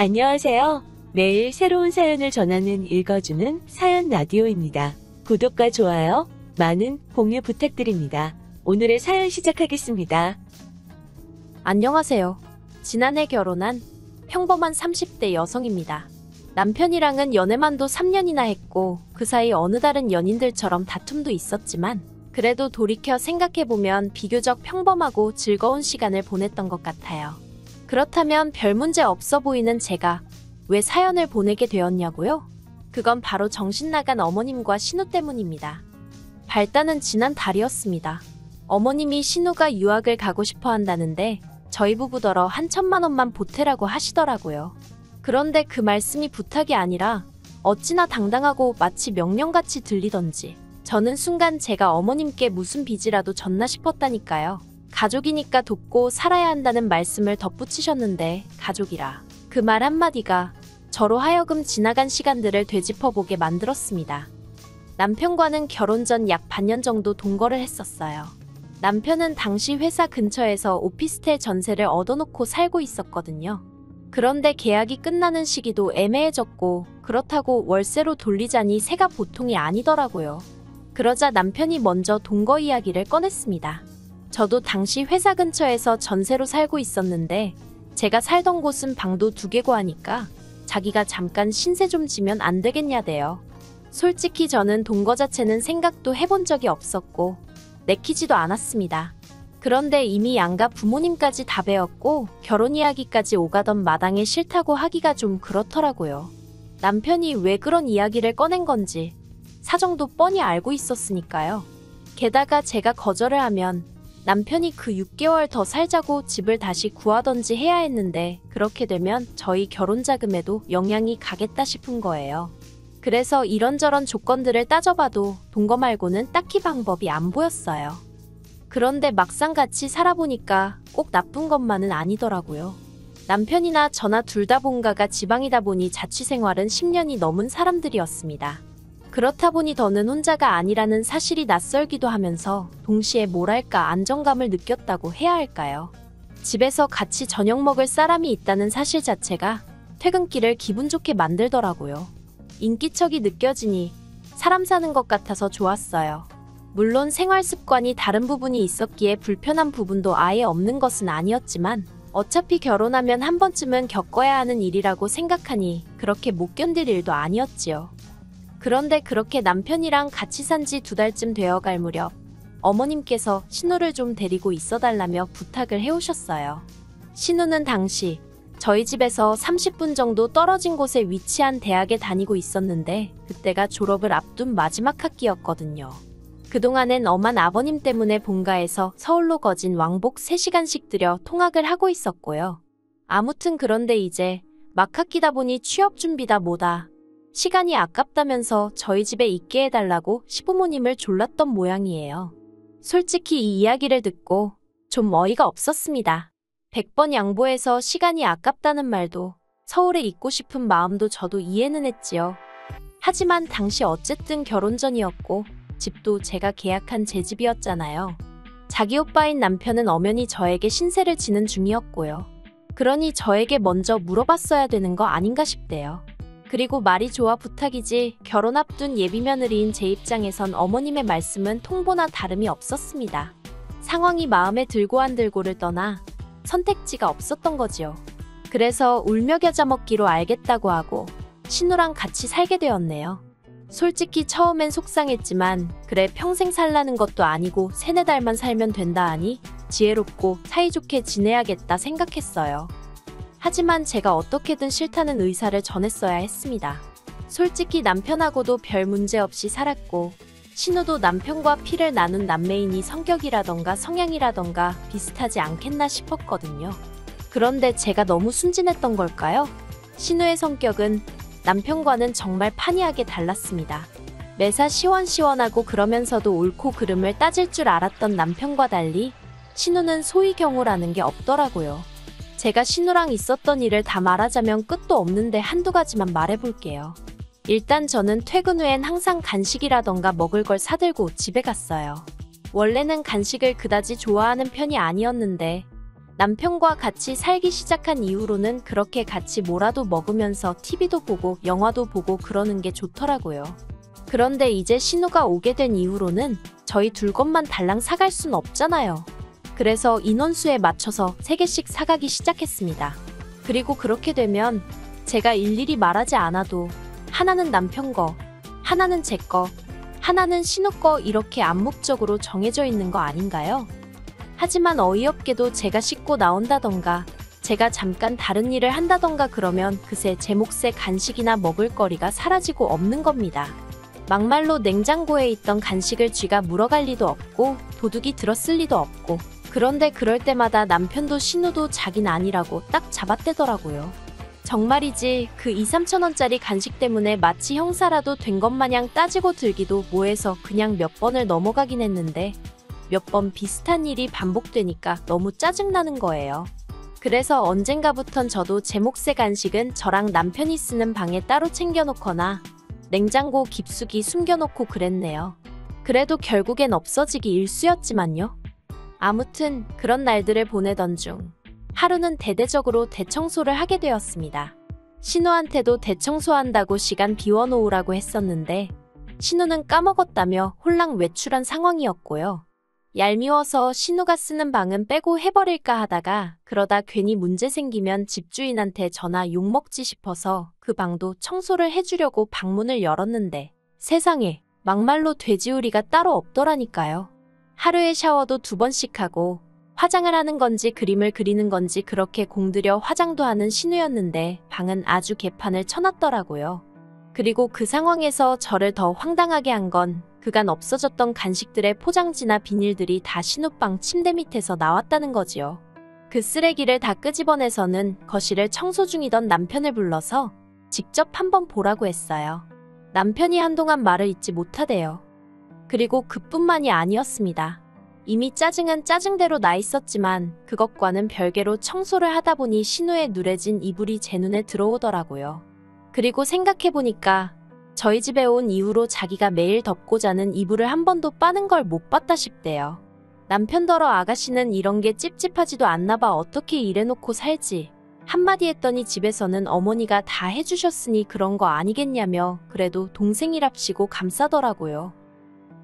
안녕하세요. 매일 새로운 사연을 전하는 읽어주는 사연 라디오입니다. 구독과 좋아요, 많은 공유 부탁드립니다. 오늘의 사연 시작하겠습니다. 안녕하세요. 지난해 결혼한 평범한 30대 여성입니다. 남편이랑은 연애만도 3년이나 했고 그 사이 어느 다른 연인들처럼 다툼도 있었지만 그래도 돌이켜 생각해보면 비교적 평범하고 즐거운 시간을 보냈던 것 같아요. 그렇다면 별 문제 없어 보이는 제가 왜 사연을 보내게 되었냐고요? 그건 바로 정신나간 어머님과 신우 때문입니다. 발단은 지난 달이었습니다. 어머님이 신우가 유학을 가고 싶어 한다는데 저희 부부더러 한 1,000만 원만 보태라고 하시더라고요. 그런데 그 말씀이 부탁이 아니라 어찌나 당당하고 마치 명령같이 들리던지 저는 순간 제가 어머님께 무슨 빚이라도 졌나 싶었다니까요. 가족이니까 돕고 살아야 한다는 말씀을 덧붙이셨는데 가족이라 그 말 한마디가 저로 하여금 지나간 시간들을 되짚어보게 만들었습니다. 남편과는 결혼 전 약 반년 정도 동거를 했었어요. 남편은 당시 회사 근처에서 오피스텔 전세를 얻어놓고 살고 있었거든요. 그런데 계약이 끝나는 시기도 애매해졌고 그렇다고 월세로 돌리자니 새가 보통이 아니더라고요. 그러자 남편이 먼저 동거 이야기를 꺼냈습니다. 저도 당시 회사 근처에서 전세로 살고 있었는데 제가 살던 곳은 방도 2개고 하니까 자기가 잠깐 신세 좀 지면 안 되겠냐대요. 솔직히 저는 동거 자체는 생각도 해본 적이 없었고 내키지도 않았습니다. 그런데 이미 양가 부모님까지 다 배웠고 결혼 이야기까지 오가던 마당에 싫다고 하기가 좀 그렇더라고요. 남편이 왜 그런 이야기를 꺼낸 건지 사정도 뻔히 알고 있었으니까요. 게다가 제가 거절을 하면 남편이 그 6개월 더 살자고 집을 다시 구하던지 해야 했는데 그렇게 되면 저희 결혼 자금에도 영향이 가겠다 싶은 거예요. 그래서 이런저런 조건들을 따져봐도 동거 말고는 딱히 방법이 안 보였어요. 그런데 막상 같이 살아보니까 꼭 나쁜 것만은 아니더라고요. 남편이나 저나 둘 다 본가가 지방이다 보니 자취생활은 10년이 넘은 사람들이었습니다. 그렇다 보니 더는 혼자가 아니라는 사실이 낯설기도 하면서 동시에 뭐랄까 안정감을 느꼈다고 해야 할까요? 집에서 같이 저녁 먹을 사람이 있다는 사실 자체가 퇴근길을 기분 좋게 만들더라고요. 인기척이 느껴지니 사람 사는 것 같아서 좋았어요. 물론 생활 습관이 다른 부분이 있었기에 불편한 부분도 아예 없는 것은 아니었지만 어차피 결혼하면 한 번쯤은 겪어야 하는 일이라고 생각하니 그렇게 못 견딜 일도 아니었지요. 그런데 그렇게 남편이랑 같이 산 지 2달쯤 되어갈 무렵 어머님께서 신우를 좀 데리고 있어달라며 부탁을 해오셨어요. 신우는 당시 저희 집에서 30분 정도 떨어진 곳에 위치한 대학에 다니고 있었는데 그때가 졸업을 앞둔 마지막 학기였거든요. 그동안엔 엄한 아버님 때문에 본가에서 서울로 거진 왕복 3시간씩 들여 통학을 하고 있었고요. 아무튼 그런데 이제 막 학기다 보니 취업 준비다 뭐다 시간이 아깝다면서 저희 집에 있게 해달라고 시부모님을 졸랐던 모양이에요. 솔직히 이 이야기를 듣고 좀 어이가 없었습니다. 100번 양보해서 시간이 아깝다는 말도 서울에 있고 싶은 마음도 저도 이해는 했지요. 하지만 당시 어쨌든 결혼 전이었고 집도 제가 계약한 제 집이었잖아요. 자기 오빠인 남편은 엄연히 저에게 신세를 지는 중이었고요. 그러니 저에게 먼저 물어봤어야 되는 거 아닌가 싶대요. 그리고 말이 좋아 부탁이지 결혼 앞둔 예비 며느리인 제 입장에선 어머님의 말씀은 통보나 다름이 없었습니다. 상황이 마음에 들고 안 들고를 떠나 선택지가 없었던 거지요. 그래서 울며 겨자 먹기로 알겠다고 하고 신우랑 같이 살게 되었네요. 솔직히 처음엔 속상했지만 그래 평생 살라는 것도 아니고 3-4달만 살면 된다 하니 지혜롭고 사이좋게 지내야겠다 생각했어요. 하지만 제가 어떻게든 싫다는 의사를 전했어야 했습니다. 솔직히 남편하고도 별 문제 없이 살았고 신우도 남편과 피를 나눈 남매이니 성격이라던가 성향이라던가 비슷하지 않겠나 싶었거든요. 그런데 제가 너무 순진했던 걸까요? 신우의 성격은 남편과는 정말 판이하게 달랐습니다. 매사 시원시원하고 그러면서도 옳고 그름을 따질 줄 알았던 남편과 달리 신우는 소위 경우라는 게 없더라고요. 제가 신우랑 있었던 일을 다 말하자면 끝도 없는데 한두 가지만 말해볼게요. 일단 저는 퇴근 후엔 항상 간식이라던가 먹을 걸 사들고 집에 갔어요. 원래는 간식을 그다지 좋아하는 편이 아니었는데 남편과 같이 살기 시작한 이후로는 그렇게 같이 뭐라도 먹으면서 TV도 보고 영화도 보고 그러는 게 좋더라고요. 그런데 이제 신우가 오게 된 이후로는 저희 둘 것만 달랑 사갈 순 없잖아요. 그래서 인원수에 맞춰서 3개씩 사가기 시작했습니다. 그리고 그렇게 되면 제가 일일이 말하지 않아도 하나는 남편 거, 하나는 제 거, 하나는 신우 거 이렇게 암묵적으로 정해져 있는 거 아닌가요? 하지만 어이없게도 제가 씻고 나온다던가 제가 잠깐 다른 일을 한다던가 그러면 그새 제 몫의 간식이나 먹을거리가 사라지고 없는 겁니다. 막말로 냉장고에 있던 간식을 쥐가 물어갈 리도 없고 도둑이 들었을 리도 없고 그런데 그럴 때마다 남편도 신우도 자긴 아니라고 딱 잡아떼더라고요. 정말이지 그 2~3천 원짜리 간식 때문에 마치 형사라도 된 것 마냥 따지고 들기도 뭐해서 그냥 몇 번을 넘어가긴 했는데 몇 번 비슷한 일이 반복되니까 너무 짜증나는 거예요. 그래서 언젠가부턴 저도 제 몫의 간식은 저랑 남편이 쓰는 방에 따로 챙겨놓거나 냉장고 깊숙이 숨겨놓고 그랬네요. 그래도 결국엔 없어지기 일쑤였지만요. 아무튼 그런 날들을 보내던 중 하루는 대대적으로 대청소를 하게 되었습니다. 신우한테도 대청소한다고 시간 비워놓으라고 했었는데 신우는 까먹었다며 홀랑 외출한 상황이었고요. 얄미워서 신우가 쓰는 방은 빼고 해버릴까 하다가 그러다 괜히 문제 생기면 집주인한테 전화 욕먹지 싶어서 그 방도 청소를 해주려고 방문을 열었는데 세상에 막말로 돼지우리가 따로 없더라니까요. 하루에 샤워도 2번씩 하고 화장을 하는 건지 그림을 그리는 건지 그렇게 공들여 화장도 하는 신우였는데 방은 아주 개판을 쳐놨더라고요. 그리고 그 상황에서 저를 더 황당하게 한 건 그간 없어졌던 간식들의 포장지나 비닐들이 다 신우방 침대 밑에서 나왔다는 거지요. 그 쓰레기를 다 끄집어내서는 거실을 청소 중이던 남편을 불러서 직접 한번 보라고 했어요. 남편이 한동안 말을 잇지 못하대요. 그리고 그뿐만이 아니었습니다. 이미 짜증은 짜증대로 나 있었지만 그것과는 별개로 청소를 하다 보니 신우의 누래진 이불이 제 눈에 들어오더라고요. 그리고 생각해보니까 저희 집에 온 이후로 자기가 매일 덮고 자는 이불을 한 번도 빠는 걸 못 봤다 싶대요. 남편더러 아가씨는 이런 게 찝찝하지도 않나 봐 어떻게 이래놓고 살지. 한마디 했더니 집에서는 어머니가 다 해주셨으니 그런 거 아니겠냐며 그래도 동생이랍시고 감싸더라고요.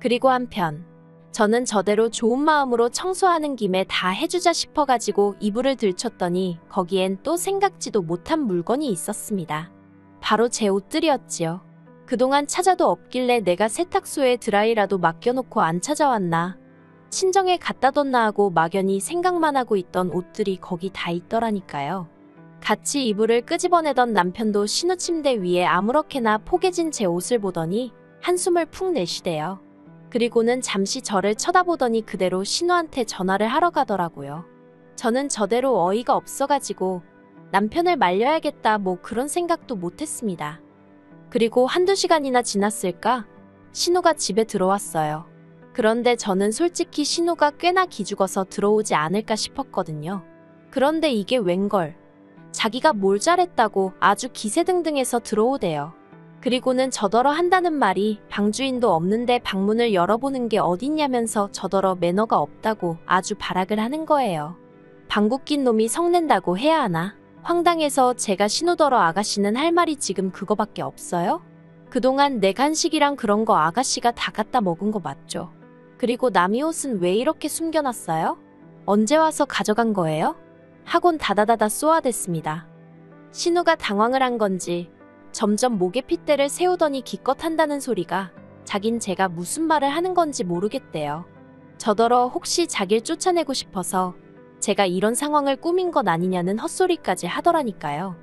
그리고 한편 저는 저대로 좋은 마음으로 청소하는 김에 다 해주자 싶어가지고 이불을 들쳤더니 거기엔 또 생각지도 못한 물건이 있었습니다. 바로 제 옷들이었지요. 그동안 찾아도 없길래 내가 세탁소에 드라이라도 맡겨놓고 안 찾아왔나. 친정에 갖다 뒀나 하고 막연히 생각만 하고 있던 옷들이 거기 다 있더라니까요. 같이 이불을 끄집어내던 남편도 신우 침대 위에 아무렇게나 포개진 제 옷을 보더니 한숨을 푹 내쉬대요. 그리고는 잠시 저를 쳐다보더니 그대로 신우한테 전화를 하러 가더라고요. 저는 저대로 어이가 없어가지고 남편을 말려야겠다 뭐 그런 생각도 못했습니다. 그리고 1~2시간이나 지났을까? 신우가 집에 들어왔어요. 그런데 저는 솔직히 신우가 꽤나 기죽어서 들어오지 않을까 싶었거든요. 그런데 이게 웬걸. 자기가 뭘 잘했다고 아주 기세등등해서 들어오대요. 그리고는 저더러 한다는 말이 방주인도 없는데 방문을 열어보는 게 어딨냐면서 저더러 매너가 없다고 아주 발악을 하는 거예요. 방구 낀 놈이 성낸다고 해야 하나? 황당해서 제가 신우더러 아가씨는 할 말이 지금 그거밖에 없어요? 그동안 내 간식이랑 그런 거 아가씨가 다 갖다 먹은 거 맞죠? 그리고 남이 옷은 왜 이렇게 숨겨놨어요? 언제 와서 가져간 거예요? 하곤 다다다다 쏘아댔습니다. 신우가 당황을 한 건지 점점 목에 핏대를 세우더니 기껏 한다는 소리가 자긴 제가 무슨 말을 하는 건지 모르겠대요. 저더러 혹시 자길 쫓아내고 싶어서 제가 이런 상황을 꾸민 것 아니냐는 헛소리까지 하더라니까요.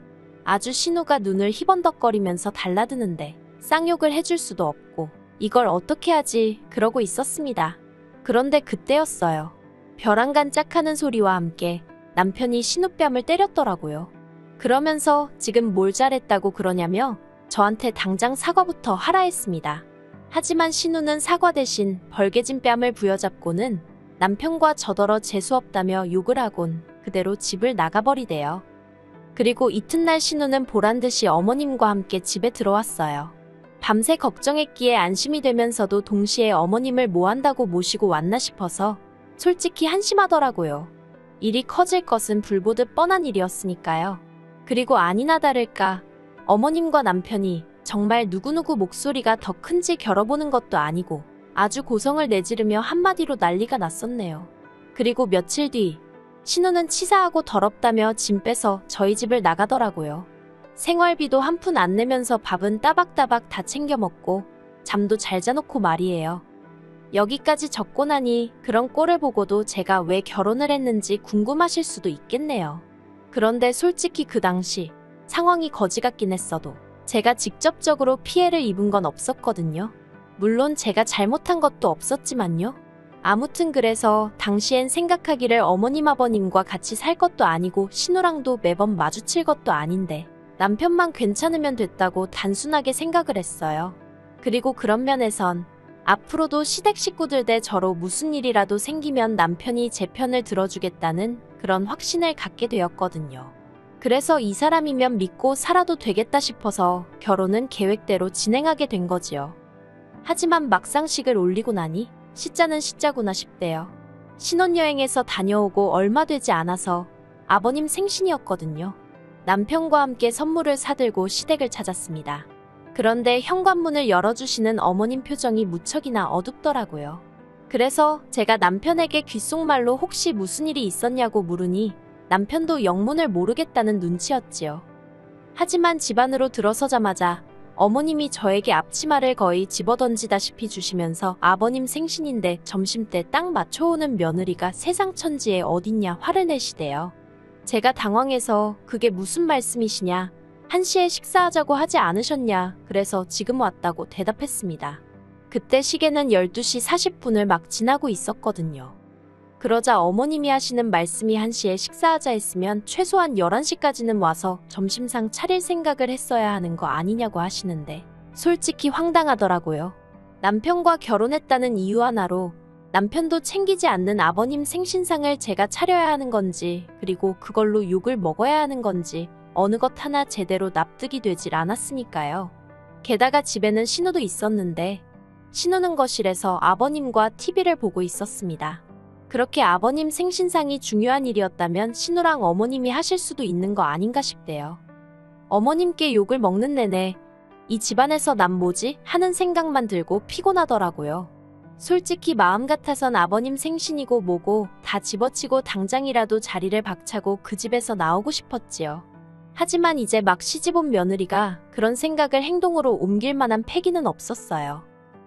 아주 신우가 눈을 희번덕거리면서 달라드는데 쌍욕을 해줄 수도 없고 이걸 어떻게 하지 그러고 있었습니다. 그런데 그때였어요. 벼랑간짝하는 소리와 함께 남편이 신우 뺨을 때렸더라고요. 그러면서 지금 뭘 잘했다고 그러냐며 저한테 당장 사과부터 하라 했습니다. 하지만 신우는 사과 대신 벌개진 뺨을 부여잡고는 남편과 저더러 재수없다며 욕을 하곤 그대로 집을 나가버리대요. 그리고 이튿날 신우는 보란듯이 어머님과 함께 집에 들어왔어요. 밤새 걱정했기에 안심이 되면서도 동시에 어머님을 뭐 한다고 모시고 왔나 싶어서 솔직히 한심하더라고요. 일이 커질 것은 불보듯 뻔한 일이었으니까요. 그리고 아니나 다를까 어머님과 남편이 정말 누구누구 목소리가 더 큰지 겨뤄보는 것도 아니고 아주 고성을 내지르며 한마디로 난리가 났었네요. 그리고 며칠 뒤 신우는 치사하고 더럽다며 짐 빼서 저희 집을 나가더라고요. 생활비도 한 푼 안 내면서 밥은 따박따박 다 챙겨 먹고 잠도 잘 자놓고 말이에요. 여기까지 적고 나니 그런 꼴을 보고도 제가 왜 결혼을 했는지 궁금하실 수도 있겠네요. 그런데 솔직히 그 당시 상황이 거지 같긴 했어도 제가 직접적으로 피해를 입은 건 없었거든요. 물론 제가 잘못한 것도 없었지만요. 아무튼 그래서 당시엔 생각하기를 어머님 아버님과 같이 살 것도 아니고 신우랑도 매번 마주칠 것도 아닌데 남편만 괜찮으면 됐다고 단순하게 생각을 했어요. 그리고 그런 면에선 앞으로도 시댁 식구들 대 저로 무슨 일이라도 생기면 남편이 제 편을 들어주겠다는 그런 확신을 갖게 되었거든요. 그래서 이 사람이면 믿고 살아도 되겠다 싶어서 결혼은 계획대로 진행하게 된 거지요. 하지만 막상 식을 올리고 나니 시자는 시자구나 싶대요. 신혼여행에서 다녀오고 얼마 되지 않아서 아버님 생신이었거든요. 남편과 함께 선물을 사들고 시댁을 찾았습니다. 그런데 현관문을 열어주시는 어머님 표정이 무척이나 어둡더라고요. 그래서 제가 남편에게 귓속말로 혹시 무슨 일이 있었냐고 물으니 남편도 영문을 모르겠다는 눈치였지요. 하지만 집 안으로 들어서자마자 어머님이 저에게 앞치마를 거의 집어던지다시피 주시면서 아버님 생신인데 점심때 딱 맞춰오는 며느리가 세상 천지에 어딨냐 화를 내시대요. 제가 당황해서 그게 무슨 말씀이시냐, 1시에 식사하자고 하지 않으셨냐, 그래서 지금 왔다고 대답했습니다. 그때 시계는 12시 40분을 막 지나고 있었거든요. 그러자 어머님이 하시는 말씀이 1시에 식사하자 했으면 최소한 11시까지는 와서 점심상 차릴 생각을 했어야 하는 거 아니냐고 하시는데 솔직히 황당하더라고요. 남편과 결혼했다는 이유 하나로 남편도 챙기지 않는 아버님 생신상을 제가 차려야 하는 건지, 그리고 그걸로 욕을 먹어야 하는 건지 어느 것 하나 제대로 납득이 되질 않았으니까요. 게다가 집에는 신우도 있었는데 신우는 거실에서 아버님과 TV를 보고 있었습니다. 그렇게 아버님 생신상이 중요한 일이었다면 신우랑 어머님이 하실 수도 있는 거 아닌가 싶대요. 어머님께 욕을 먹는 내내 이 집안에서 난 뭐지? 하는 생각만 들고 피곤하더라고요. 솔직히 마음 같아선 아버님 생신이고 뭐고 다 집어치고 당장이라도 자리를 박차고 그 집에서 나오고 싶었지요. 하지만 이제 막 시집온 며느리가 그런 생각을 행동으로 옮길 만한 패기는 없었어요.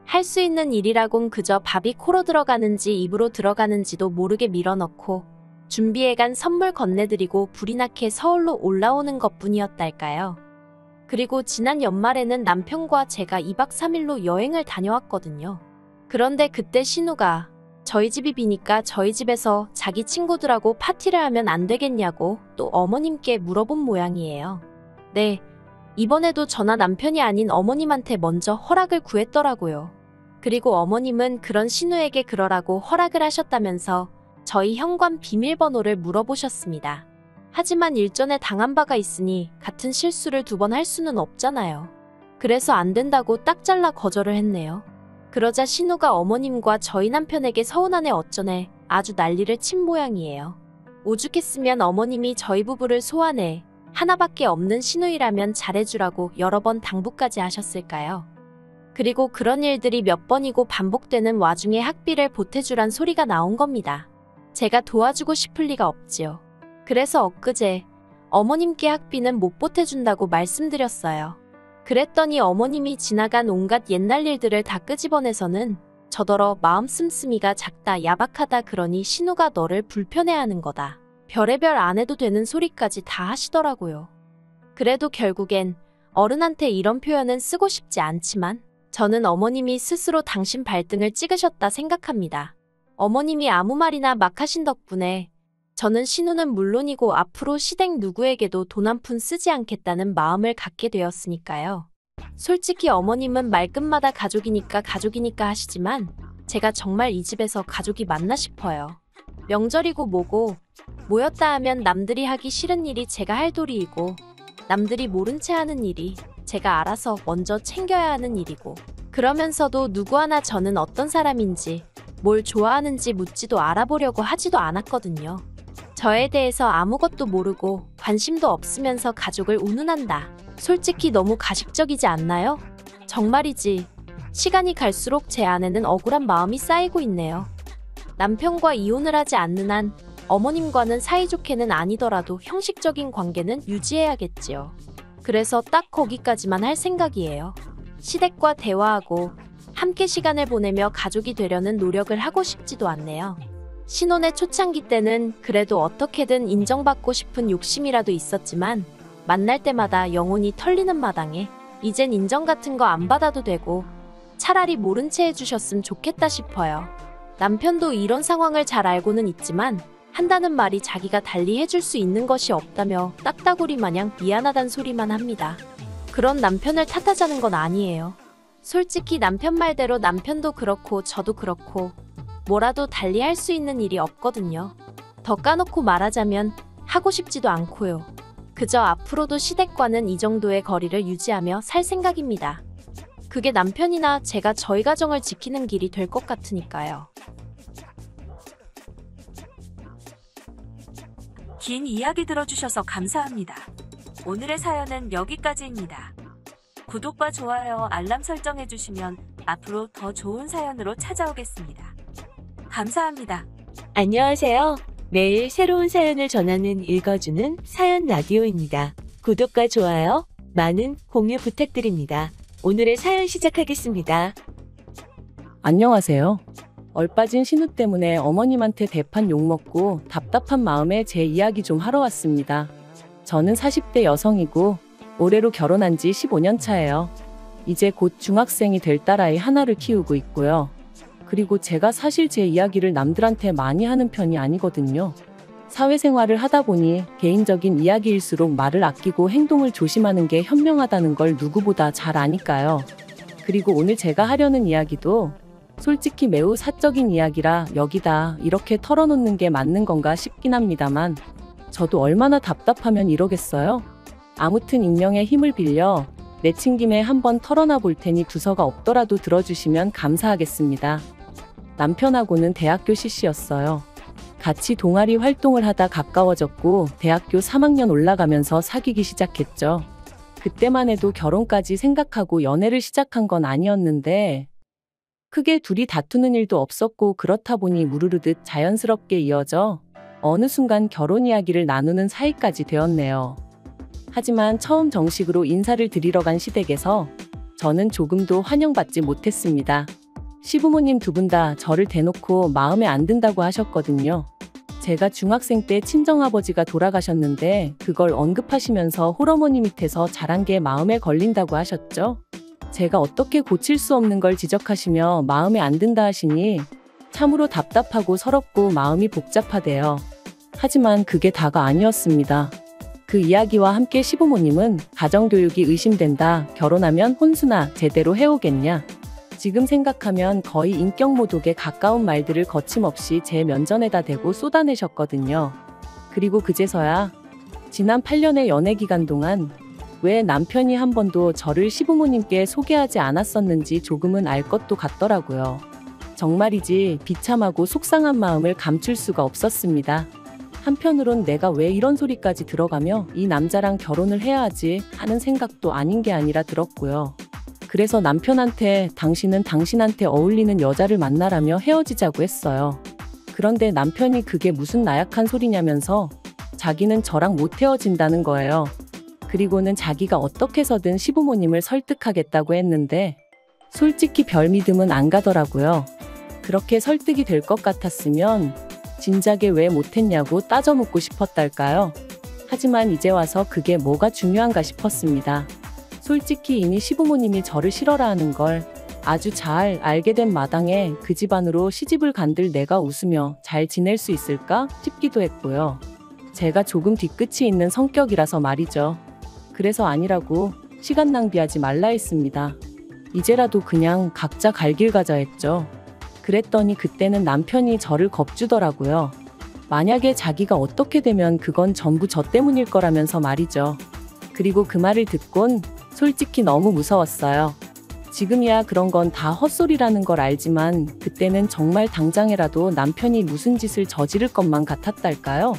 할 수 있는 일이라곤 그저 밥이 코로 들어가는지 입으로 들어가는지도 모르게 밀어넣고 준비해간 선물 건네드리고 불이 나게 서울로 올라오는 것뿐이었달까요. 그리고 지난 연말에는 남편과 제가 2박 3일로 여행을 다녀왔거든요. 그런데 그때 신우가 저희 집이 비니까 저희 집에서 자기 친구들하고 파티를 하면 안 되겠냐고 또 어머님께 물어본 모양이에요. 네, 이번에도 저나 남편이 아닌 어머님한테 먼저 허락을 구했더라고요. 그리고 어머님은 그런 신우에게 그러라고 허락을 하셨다면서 저희 현관 비밀번호를 물어보셨습니다. 하지만 일전에 당한 바가 있으니 같은 실수를 2번 할 수는 없잖아요. 그래서 안 된다고 딱 잘라 거절을 했네요. 그러자 신우가 어머님과 저희 남편에게 서운하네 어쩌네 아주 난리를 친 모양이에요. 오죽했으면 어머님이 저희 부부를 소환해 하나밖에 없는 신우이라면 잘해주라고 여러 번 당부까지 하셨을까요? 그리고 그런 일들이 몇 번이고 반복되는 와중에 학비를 보태주란 소리가 나온 겁니다. 제가 도와주고 싶을 리가 없지요. 그래서 엊그제 어머님께 학비는 못 보태준다고 말씀드렸어요. 그랬더니 어머님이 지나간 온갖 옛날 일들을 다 끄집어내서는 저더러 마음 씀씀이가 작다 야박하다 그러니 신우가 너를 불편해하는 거다. 별의별 안 해도 되는 소리까지 다 하시더라고요. 그래도 결국엔 어른한테 이런 표현은 쓰고 싶지 않지만 저는 어머님이 스스로 당신 발등을 찍으셨다 생각합니다. 어머님이 아무 말이나 막 하신 덕분에 저는 신우는 물론이고 앞으로 시댁 누구에게도 돈 한 푼 쓰지 않겠다는 마음을 갖게 되었으니까요. 솔직히 어머님은 말끝마다 가족이니까 하시지만 제가 정말 이 집에서 가족이 맞나 싶어요. 명절이고 뭐고 모였다 하면 남들이 하기 싫은 일이 제가 할 도리이고 남들이 모른 채 하는 일이 제가 알아서 먼저 챙겨야 하는 일이고 그러면서도 누구 하나 저는 어떤 사람인지 뭘 좋아하는지 묻지도 알아보려고 하지도 않았거든요. 저에 대해서 아무것도 모르고 관심도 없으면서 가족을 운운한다. 솔직히 너무 가식적이지 않나요? 정말이지. 시간이 갈수록 제 안에는 억울한 마음이 쌓이고 있네요. 남편과 이혼을 하지 않는 한 어머님과는 사이좋게는 아니더라도 형식적인 관계는 유지해야겠지요. 그래서 딱 거기까지만 할 생각이에요. 시댁과 대화하고 함께 시간을 보내며 가족이 되려는 노력을 하고 싶지도 않네요. 신혼의 초창기 때는 그래도 어떻게든 인정받고 싶은 욕심이라도 있었지만 만날 때마다 영혼이 털리는 마당에 이젠 인정 같은 거 안 받아도 되고 차라리 모른 채 해주셨으면 좋겠다 싶어요. 남편도 이런 상황을 잘 알고는 있지만 한다는 말이 자기가 달리 해줄 수 있는 것이 없다며 딱따구리 마냥 미안하단 소리만 합니다. 그런 남편을 탓하자는 건 아니에요. 솔직히 남편 말대로 남편도 그렇고 저도 그렇고 뭐라도 달리 할 수 있는 일이 없거든요. 더 까놓고 말하자면 하고 싶지도 않고요. 그저 앞으로도 시댁과는 이 정도의 거리를 유지하며 살 생각입니다. 그게 남편이나 제가 저희 가정을 지키는 길이 될 것 같으니까요. 긴 이야기 들어주셔서 감사합니다. 오늘의 사연은 여기까지입니다. 구독과 좋아요, 알람 설정해주시면 앞으로 더 좋은 사연으로 찾아오겠습니다. 감사합니다. 안녕하세요. 매일 새로운 사연을 전하는 읽어주는 사연 라디오입니다. 구독과 좋아요, 많은 공유 부탁드립니다. 오늘의 사연 시작하겠습니다. 안녕하세요. 얼빠진 신우 때문에 어머님한테 대판 욕먹고 답답한 마음에 제 이야기 좀 하러 왔습니다. 저는 40대 여성이고 올해로 결혼한 지 15년 차예요. 이제 곧 중학생이 될 딸아이 하나를 키우고 있고요. 그리고 제가 사실 제 이야기를 남들한테 많이 하는 편이 아니거든요. 사회생활을 하다 보니 개인적인 이야기일수록 말을 아끼고 행동을 조심하는 게 현명하다는 걸 누구보다 잘 아니까요. 그리고 오늘 제가 하려는 이야기도 솔직히 매우 사적인 이야기라 여기다 이렇게 털어놓는 게 맞는 건가 싶긴 합니다만 저도 얼마나 답답하면 이러겠어요? 아무튼 익명의 힘을 빌려 내친 김에 한번 털어놔 볼 테니 두서가 없더라도 들어주시면 감사하겠습니다. 남편하고는 대학교 CC였어요. 같이 동아리 활동을 하다 가까워졌고 대학교 3학년 올라가면서 사귀기 시작했죠. 그때만 해도 결혼까지 생각하고 연애를 시작한 건 아니었는데 크게 둘이 다투는 일도 없었고 그렇다 보니 무르르듯 자연스럽게 이어져 어느 순간 결혼 이야기를 나누는 사이까지 되었네요. 하지만 처음 정식으로 인사를 드리러 간 시댁에서 저는 조금도 환영받지 못했습니다. 시부모님 두 분 다 저를 대놓고 마음에 안 든다고 하셨거든요. 제가 중학생 때 친정아버지가 돌아가셨는데 그걸 언급하시면서 홀어머니 밑에서 자란 게 마음에 걸린다고 하셨죠. 제가 어떻게 고칠 수 없는 걸 지적하시며 마음에 안 든다 하시니 참으로 답답하고 서럽고 마음이 복잡하대요. 하지만 그게 다가 아니었습니다. 그 이야기와 함께 시부모님은 가정교육이 의심된다. 결혼하면 혼수나 제대로 해오겠냐. 지금 생각하면 거의 인격모독에 가까운 말들을 거침없이 제 면전에다 대고 쏟아내셨거든요. 그리고 그제서야 지난 8년의 연애 기간 동안 왜 남편이 한 번도 저를 시부모님께 소개하지 않았었는지 조금은 알 것도 같더라고요. 정말이지 비참하고 속상한 마음을 감출 수가 없었습니다. 한편으론 내가 왜 이런 소리까지 들어가며 이 남자랑 결혼을 해야 하지 하는 생각도 아닌 게 아니라 들었고요. 그래서 남편한테 당신은 당신한테 어울리는 여자를 만나라며 헤어지자고 했어요. 그런데 남편이 그게 무슨 나약한 소리냐면서 자기는 저랑 못 헤어진다는 거예요. 그리고는 자기가 어떻게 해서든 시부모님을 설득하겠다고 했는데 솔직히 별 믿음은 안 가더라고요. 그렇게 설득이 될 것 같았으면 진작에 왜 못했냐고 따져 묻고 싶었달까요? 하지만 이제 와서 그게 뭐가 중요한가 싶었습니다. 솔직히 이미 시부모님이 저를 싫어라 하는 걸 아주 잘 알게 된 마당에 그 집안으로 시집을 간들 내가 웃으며 잘 지낼 수 있을까 싶기도 했고요. 제가 조금 뒤끝이 있는 성격이라서 말이죠. 그래서 아니라고 시간 낭비하지 말라 했습니다. 이제라도 그냥 각자 갈 길 가자 했죠. 그랬더니 그때는 남편이 저를 겁주더라고요. 만약에 자기가 어떻게 되면 그건 전부 저 때문일 거라면서 말이죠. 그리고 그 말을 듣곤 솔직히 너무 무서웠어요. 지금이야 그런 건 다 헛소리라는 걸 알지만 그때는 정말 당장이라도 남편이 무슨 짓을 저지를 것만 같았달까요?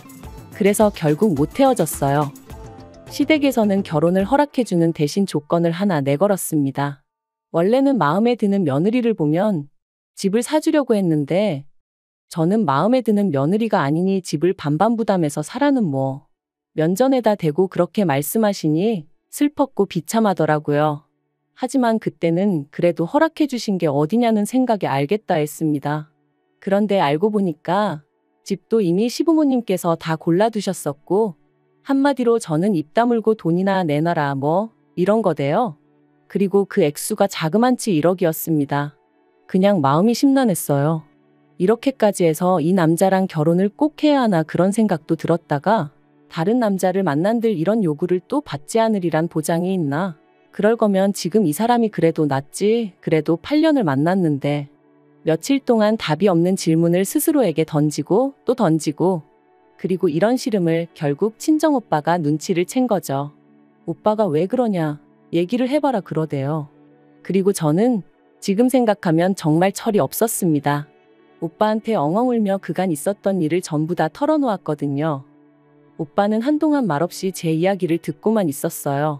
그래서 결국 못 헤어졌어요. 시댁에서는 결혼을 허락해주는 대신 조건을 하나 내걸었습니다. 원래는 마음에 드는 며느리를 보면 집을 사주려고 했는데 저는 마음에 드는 며느리가 아니니 집을 반반 부담해서 사라는 뭐 면전에다 대고 그렇게 말씀하시니 슬펐고 비참하더라고요. 하지만 그때는 그래도 허락해 주신 게 어디냐는 생각에 알겠다 했습니다. 그런데 알고 보니까 집도 이미 시부모님께서 다 골라두셨었고 한마디로 저는 입 다물고 돈이나 내놔라 뭐 이런 거대요. 그리고 그 액수가 자그만치 1억이었습니다. 그냥 마음이 심란했어요. 이렇게까지 해서 이 남자랑 결혼을 꼭 해야 하나 그런 생각도 들었다가 다른 남자를 만난들 이런 요구를 또 받지 않으리란 보장이 있나? 그럴 거면 지금 이 사람이 그래도 낫지. 그래도 8년을 만났는데 며칠 동안 답이 없는 질문을 스스로에게 던지고 또 던지고 그리고 이런 시름을 결국 친정오빠가 눈치를 챈 거죠. 오빠가 왜 그러냐 얘기를 해봐라 그러대요. 그리고 저는 지금 생각하면 정말 철이 없었습니다. 오빠한테 엉엉 울며 그간 있었던 일을 전부 다 털어놓았거든요. 오빠는 한동안 말없이 제 이야기를 듣고만 있었어요.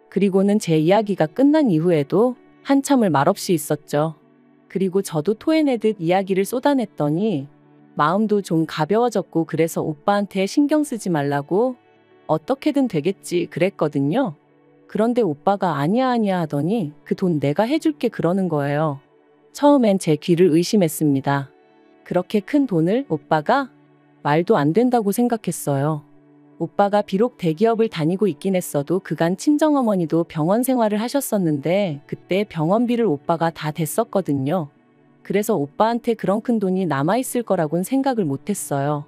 그리고는 제 이야기가 끝난 이후에도 한참을 말없이 있었죠. 그리고 저도 토해내듯 이야기를 쏟아냈더니 마음도 좀 가벼워졌고 그래서 오빠한테 신경 쓰지 말라고 어떻게든 되겠지 그랬거든요. 그런데 오빠가 아니야 하더니 그 돈 내가 해줄게 그러는 거예요. 처음엔 제 귀를 의심했습니다. 그렇게 큰 돈을 오빠가? 말도 안 된다고 생각했어요. 오빠가 비록 대기업을 다니고 있긴 했어도 그간 친정어머니도 병원 생활을 하셨었는데 그때 병원비를 오빠가 다 댔었거든요. 그래서 오빠한테 그런 큰 돈이 남아있을 거라고는 생각을 못했어요.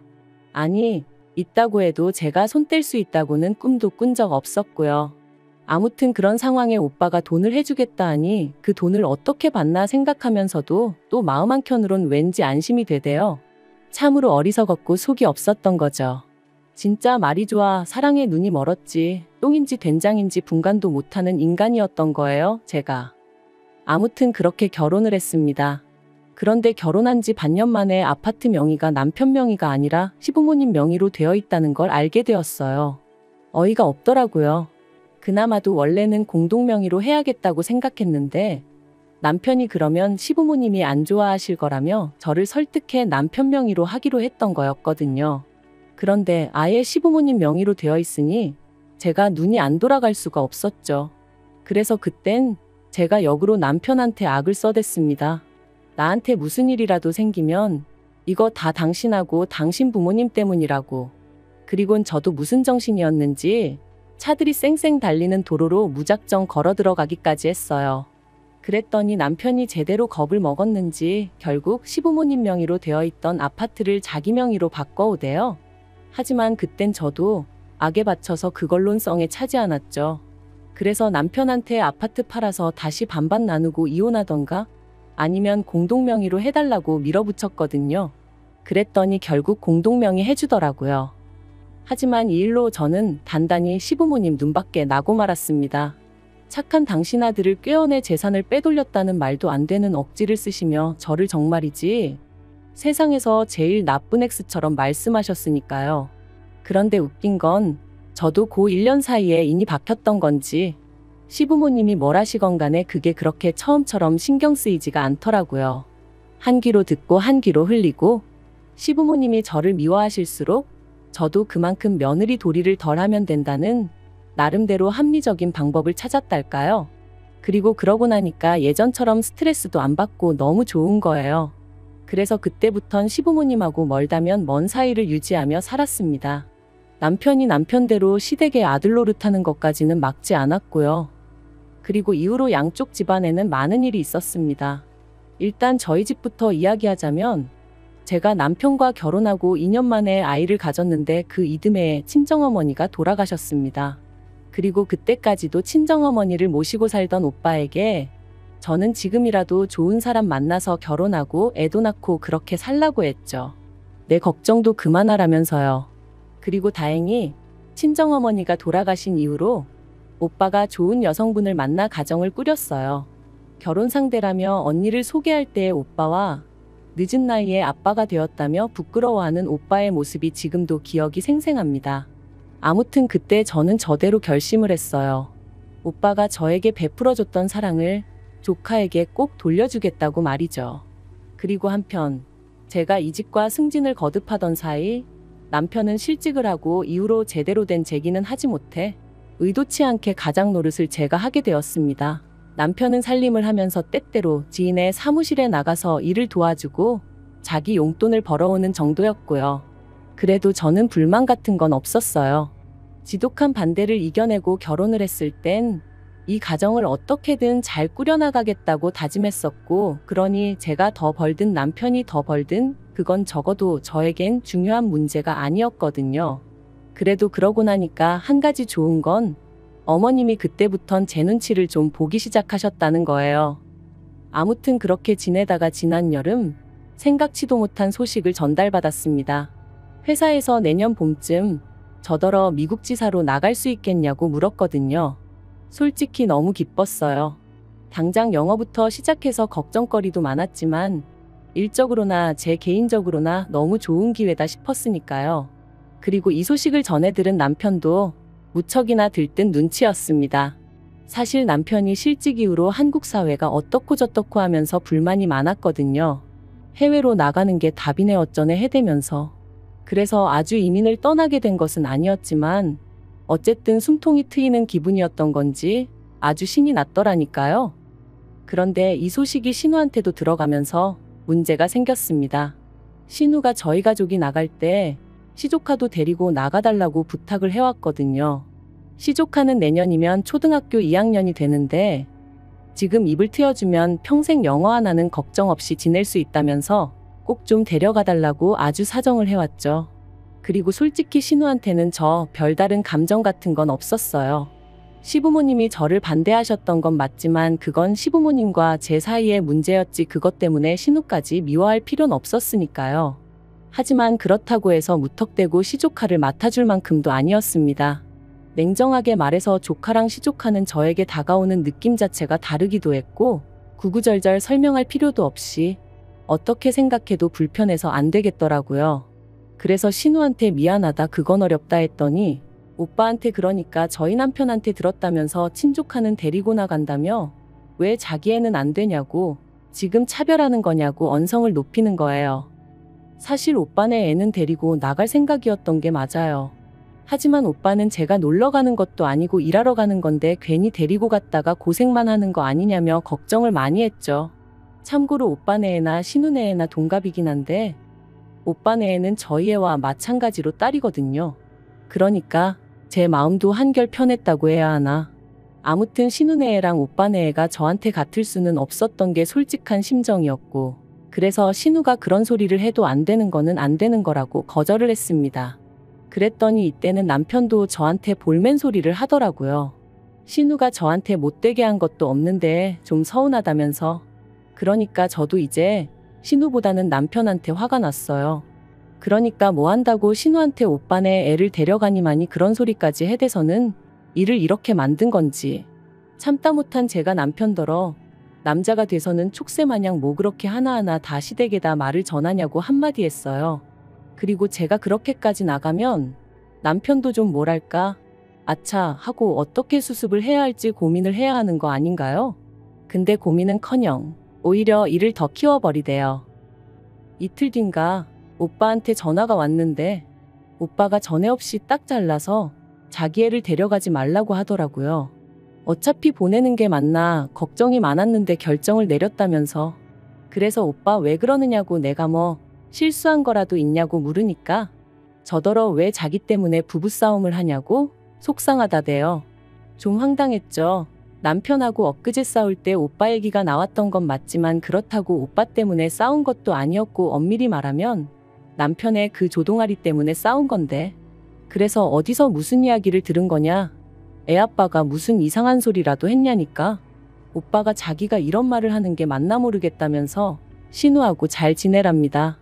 아니, 있다고 해도 제가 손 뗄 수 있다고는 꿈도 꾼 적 없었고요. 아무튼 그런 상황에 오빠가 돈을 해주겠다 하니 그 돈을 어떻게 받나 생각하면서도 또 마음 한켠으론 왠지 안심이 되대요. 참으로 어리석었고 속이 없었던 거죠. 진짜 말이 좋아 사랑에 눈이 멀었지 똥인지 된장인지 분간도 못하는 인간이었던 거예요, 제가. 아무튼 그렇게 결혼을 했습니다. 그런데 결혼한 지 반년 만에 아파트 명의가 남편 명의가 아니라 시부모님 명의로 되어 있다는 걸 알게 되었어요. 어이가 없더라고요. 그나마도 원래는 공동 명의로 해야겠다고 생각했는데 남편이 그러면 시부모님이 안 좋아하실 거라며 저를 설득해 남편 명의로 하기로 했던 거였거든요. 그런데 아예 시부모님 명의로 되어 있으니 제가 눈이 안 돌아갈 수가 없었죠. 그래서 그땐 제가 역으로 남편한테 악을 써댔습니다. 나한테 무슨 일이라도 생기면 이거 다 당신하고 당신 부모님 때문이라고. 그리곤 저도 무슨 정신이었는지 차들이 쌩쌩 달리는 도로로 무작정 걸어 들어가기까지 했어요. 그랬더니 남편이 제대로 겁을 먹었는지 결국 시부모님 명의로 되어 있던 아파트를 자기 명의로 바꿔오대요. 하지만 그땐 저도 악에 받쳐서 그걸론 썽에 차지 않았죠. 그래서 남편한테 아파트 팔아서 다시 반반 나누고 이혼하던가 아니면 공동명의로 해달라고 밀어붙였거든요. 그랬더니 결국 공동명의 해주더라고요. 하지만 이 일로 저는 단단히 시부모님 눈밖에 나고 말았습니다. 착한 당신 아들을 꾀어내 재산을 빼돌렸다는 말도 안 되는 억지를 쓰시며 저를 정말이지 세상에서 제일 나쁜 X처럼 말씀하셨으니까요. 그런데 웃긴 건 저도 고 1년 사이에 인이 박혔던 건지 시부모님이 뭘 하시건 간에 그게 그렇게 처음처럼 신경 쓰이지가 않더라고요. 한 귀로 듣고 한 귀로 흘리고 시부모님이 저를 미워하실수록 저도 그만큼 며느리 도리를 덜 하면 된다는 나름대로 합리적인 방법을 찾았달까요? 그리고 그러고 나니까 예전처럼 스트레스도 안 받고 너무 좋은 거예요. 그래서 그때부턴 시부모님하고 멀다면 먼 사이를 유지하며 살았습니다. 남편이 남편대로 시댁의 아들 노릇하는 것까지는 막지 않았고요. 그리고 이후로 양쪽 집안에는 많은 일이 있었습니다. 일단 저희 집부터 이야기하자면 제가 남편과 결혼하고 2년 만에 아이를 가졌는데 그 이듬해에 친정어머니가 돌아가셨습니다. 그리고 그때까지도 친정어머니를 모시고 살던 오빠에게 저는 지금이라도 좋은 사람 만나서 결혼하고 애도 낳고 그렇게 살라고 했죠. 내 걱정도 그만하라면서요. 그리고 다행히 친정어머니가 돌아가신 이후로 오빠가 좋은 여성분을 만나 가정을 꾸렸어요. 결혼 상대라며 언니를 소개할 때 오빠와 늦은 나이에 아빠가 되었다며 부끄러워하는 오빠의 모습이 지금도 기억이 생생합니다. 아무튼 그때 저는 저대로 결심을 했어요. 오빠가 저에게 베풀어줬던 사랑을 조카에게 꼭 돌려주겠다고 말이죠. 그리고 한편 제가 이직과 승진을 거듭하던 사이 남편은 실직을 하고 이후로 제대로 된 재기는 하지 못해 의도치 않게 가장 노릇을 제가 하게 되었습니다. 남편은 살림을 하면서 때때로 지인의 사무실에 나가서 일을 도와주고 자기 용돈을 벌어오는 정도였고요. 그래도 저는 불만 같은 건 없었어요. 지독한 반대를 이겨내고 결혼을 했을 땐 이 가정을 어떻게든 잘 꾸려나가겠다고 다짐했었고, 그러니 제가 더 벌든 남편이 더 벌든 그건 적어도 저에겐 중요한 문제가 아니었거든요. 그래도 그러고 나니까 한 가지 좋은 건 어머님이 그때부턴 제 눈치를 좀 보기 시작하셨다는 거예요. 아무튼 그렇게 지내다가 지난 여름 생각지도 못한 소식을 전달받았습니다. 회사에서 내년 봄쯤 저더러 미국 지사로 나갈 수 있겠냐고 물었거든요. 솔직히 너무 기뻤어요. 당장 영어부터 시작해서 걱정거리도 많았지만 일적으로나 제 개인적으로나 너무 좋은 기회다 싶었으니까요. 그리고 이 소식을 전해 들은 남편도 무척이나 들뜬 눈치였습니다. 사실 남편이 실직 이후로 한국 사회가 어떻고 저떻고 하면서 불만이 많았거든요. 해외로 나가는 게 답이네 어쩌네 해대면서. 그래서 아주 이민을 떠나게 된 것은 아니었지만 어쨌든 숨통이 트이는 기분이었던 건지 아주 신이 났더라니까요. 그런데 이 소식이 신우한테도 들어가면서 문제가 생겼습니다. 신우가 저희 가족이 나갈 때 시조카도 데리고 나가달라고 부탁을 해왔거든요. 시조카는 내년이면 초등학교 2학년이 되는데 지금 입을 트여주면 평생 영어 하나는 걱정 없이 지낼 수 있다면서 꼭 좀 데려가달라고 아주 사정을 해왔죠. 그리고 솔직히 신우한테는 저 별다른 감정 같은 건 없었어요. 시부모님이 저를 반대하셨던 건 맞지만 그건 시부모님과 제 사이의 문제였지 그것 때문에 신우까지 미워할 필요는 없었으니까요. 하지만 그렇다고 해서 무턱대고 시조카를 맡아줄 만큼도 아니었습니다. 냉정하게 말해서 조카랑 시조카는 저에게 다가오는 느낌 자체가 다르기도 했고 구구절절 설명할 필요도 없이 어떻게 생각해도 불편해서 안 되겠더라고요. 그래서 신우한테 미안하다 그건 어렵다 했더니 오빠한테 그러니까 저희 남편한테 들었다면서 친조카는 데리고 나간다며 왜 자기 애는 안 되냐고 지금 차별하는 거냐고 언성을 높이는 거예요. 사실 오빠네 애는 데리고 나갈 생각이었던 게 맞아요. 하지만 오빠는 제가 놀러 가는 것도 아니고 일하러 가는 건데 괜히 데리고 갔다가 고생만 하는 거 아니냐며 걱정을 많이 했죠. 참고로 오빠네 애나 신우네 애나 동갑이긴 한데 오빠네 애는 저희 애와 마찬가지로 딸이거든요. 그러니까 제 마음도 한결 편했다고 해야 하나. 아무튼 신우네 애랑 오빠네 애가 저한테 같을 수는 없었던 게 솔직한 심정이었고 그래서 신우가 그런 소리를 해도 안 되는 거는 안 되는 거라고 거절을 했습니다. 그랬더니 이때는 남편도 저한테 볼멘 소리를 하더라고요. 신우가 저한테 못되게 한 것도 없는데 좀 서운하다면서. 그러니까 저도 이제 신우보다는 남편한테 화가 났어요. 그러니까 뭐 한다고 신우한테 오빠네 애를 데려가니만이 그런 소리까지 해대서는 일을 이렇게 만든 건지. 참다 못한 제가 남편더러 남자가 돼서는 촉새마냥 뭐 그렇게 하나하나 다 시댁에다 말을 전하냐고 한마디 했어요. 그리고 제가 그렇게까지 나가면 남편도 좀 뭐랄까 아차 하고 어떻게 수습을 해야 할지 고민을 해야 하는 거 아닌가요? 근데 고민은커녕 오히려 일을 더 키워버리대요. 이틀 뒤인가 오빠한테 전화가 왔는데 오빠가 전에 없이 딱 잘라서 자기 애를 데려가지 말라고 하더라고요. 어차피 보내는 게 맞나 걱정이 많았는데 결정을 내렸다면서. 그래서 오빠 왜 그러느냐고 내가 뭐 실수한 거라도 있냐고 물으니까 저더러 왜 자기 때문에 부부싸움을 하냐고 속상하다대요. 좀 황당했죠. 남편하고 엊그제 싸울 때 오빠 얘기가 나왔던 건 맞지만 그렇다고 오빠 때문에 싸운 것도 아니었고 엄밀히 말하면 남편의 그 조동아리 때문에 싸운 건데. 그래서 어디서 무슨 이야기를 들은 거냐. 애아빠가 무슨 이상한 소리라도 했냐니까. 오빠가 자기가 이런 말을 하는 게 맞나 모르겠다면서 신우하고 잘 지내랍니다.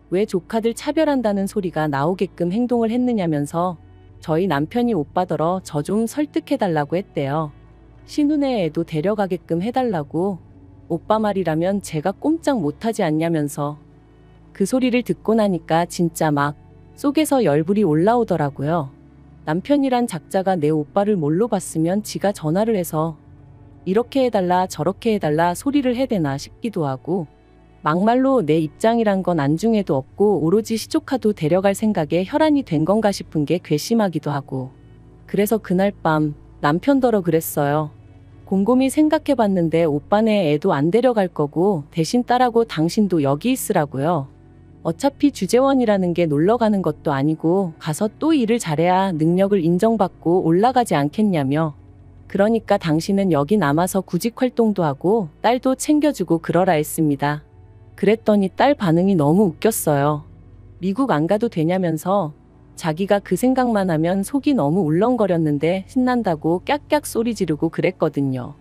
왜 조카들 차별한다는 소리가 나오게끔 행동을 했느냐면서 저희 남편이 오빠더러 저 좀 설득해달라고 했대요. 신우네 애도 데려가게끔 해달라고. 오빠 말이라면 제가 꼼짝 못하지 않냐면서. 그 소리를 듣고 나니까 진짜 막 속에서 열불이 올라오더라고요. 남편이란 작자가 내 오빠를 뭘로 봤으면 지가 전화를 해서 이렇게 해달라 저렇게 해달라 소리를 해대나 싶기도 하고, 막말로 내 입장이란 건 안중에도 없고 오로지 시조카도 데려갈 생각에 혈안이 된 건가 싶은 게 괘씸하기도 하고, 그래서 그날 밤 남편더러 그랬어요. 곰곰이 생각해봤는데 오빠네 애도 안 데려갈 거고 대신 딸하고 당신도 여기 있으라고요. 어차피 주재원이라는 게 놀러가는 것도 아니고 가서 또 일을 잘해야 능력을 인정받고 올라가지 않겠냐며, 그러니까 당신은 여기 남아서 구직 활동도 하고 딸도 챙겨주고 그러라 했습니다. 그랬더니 딸 반응이 너무 웃겼어요. 미국 안 가도 되냐면서 자기가 그 생각만 하면 속이 너무 울렁거렸는데 신난다고 깍깍 소리 지르고 그랬거든요.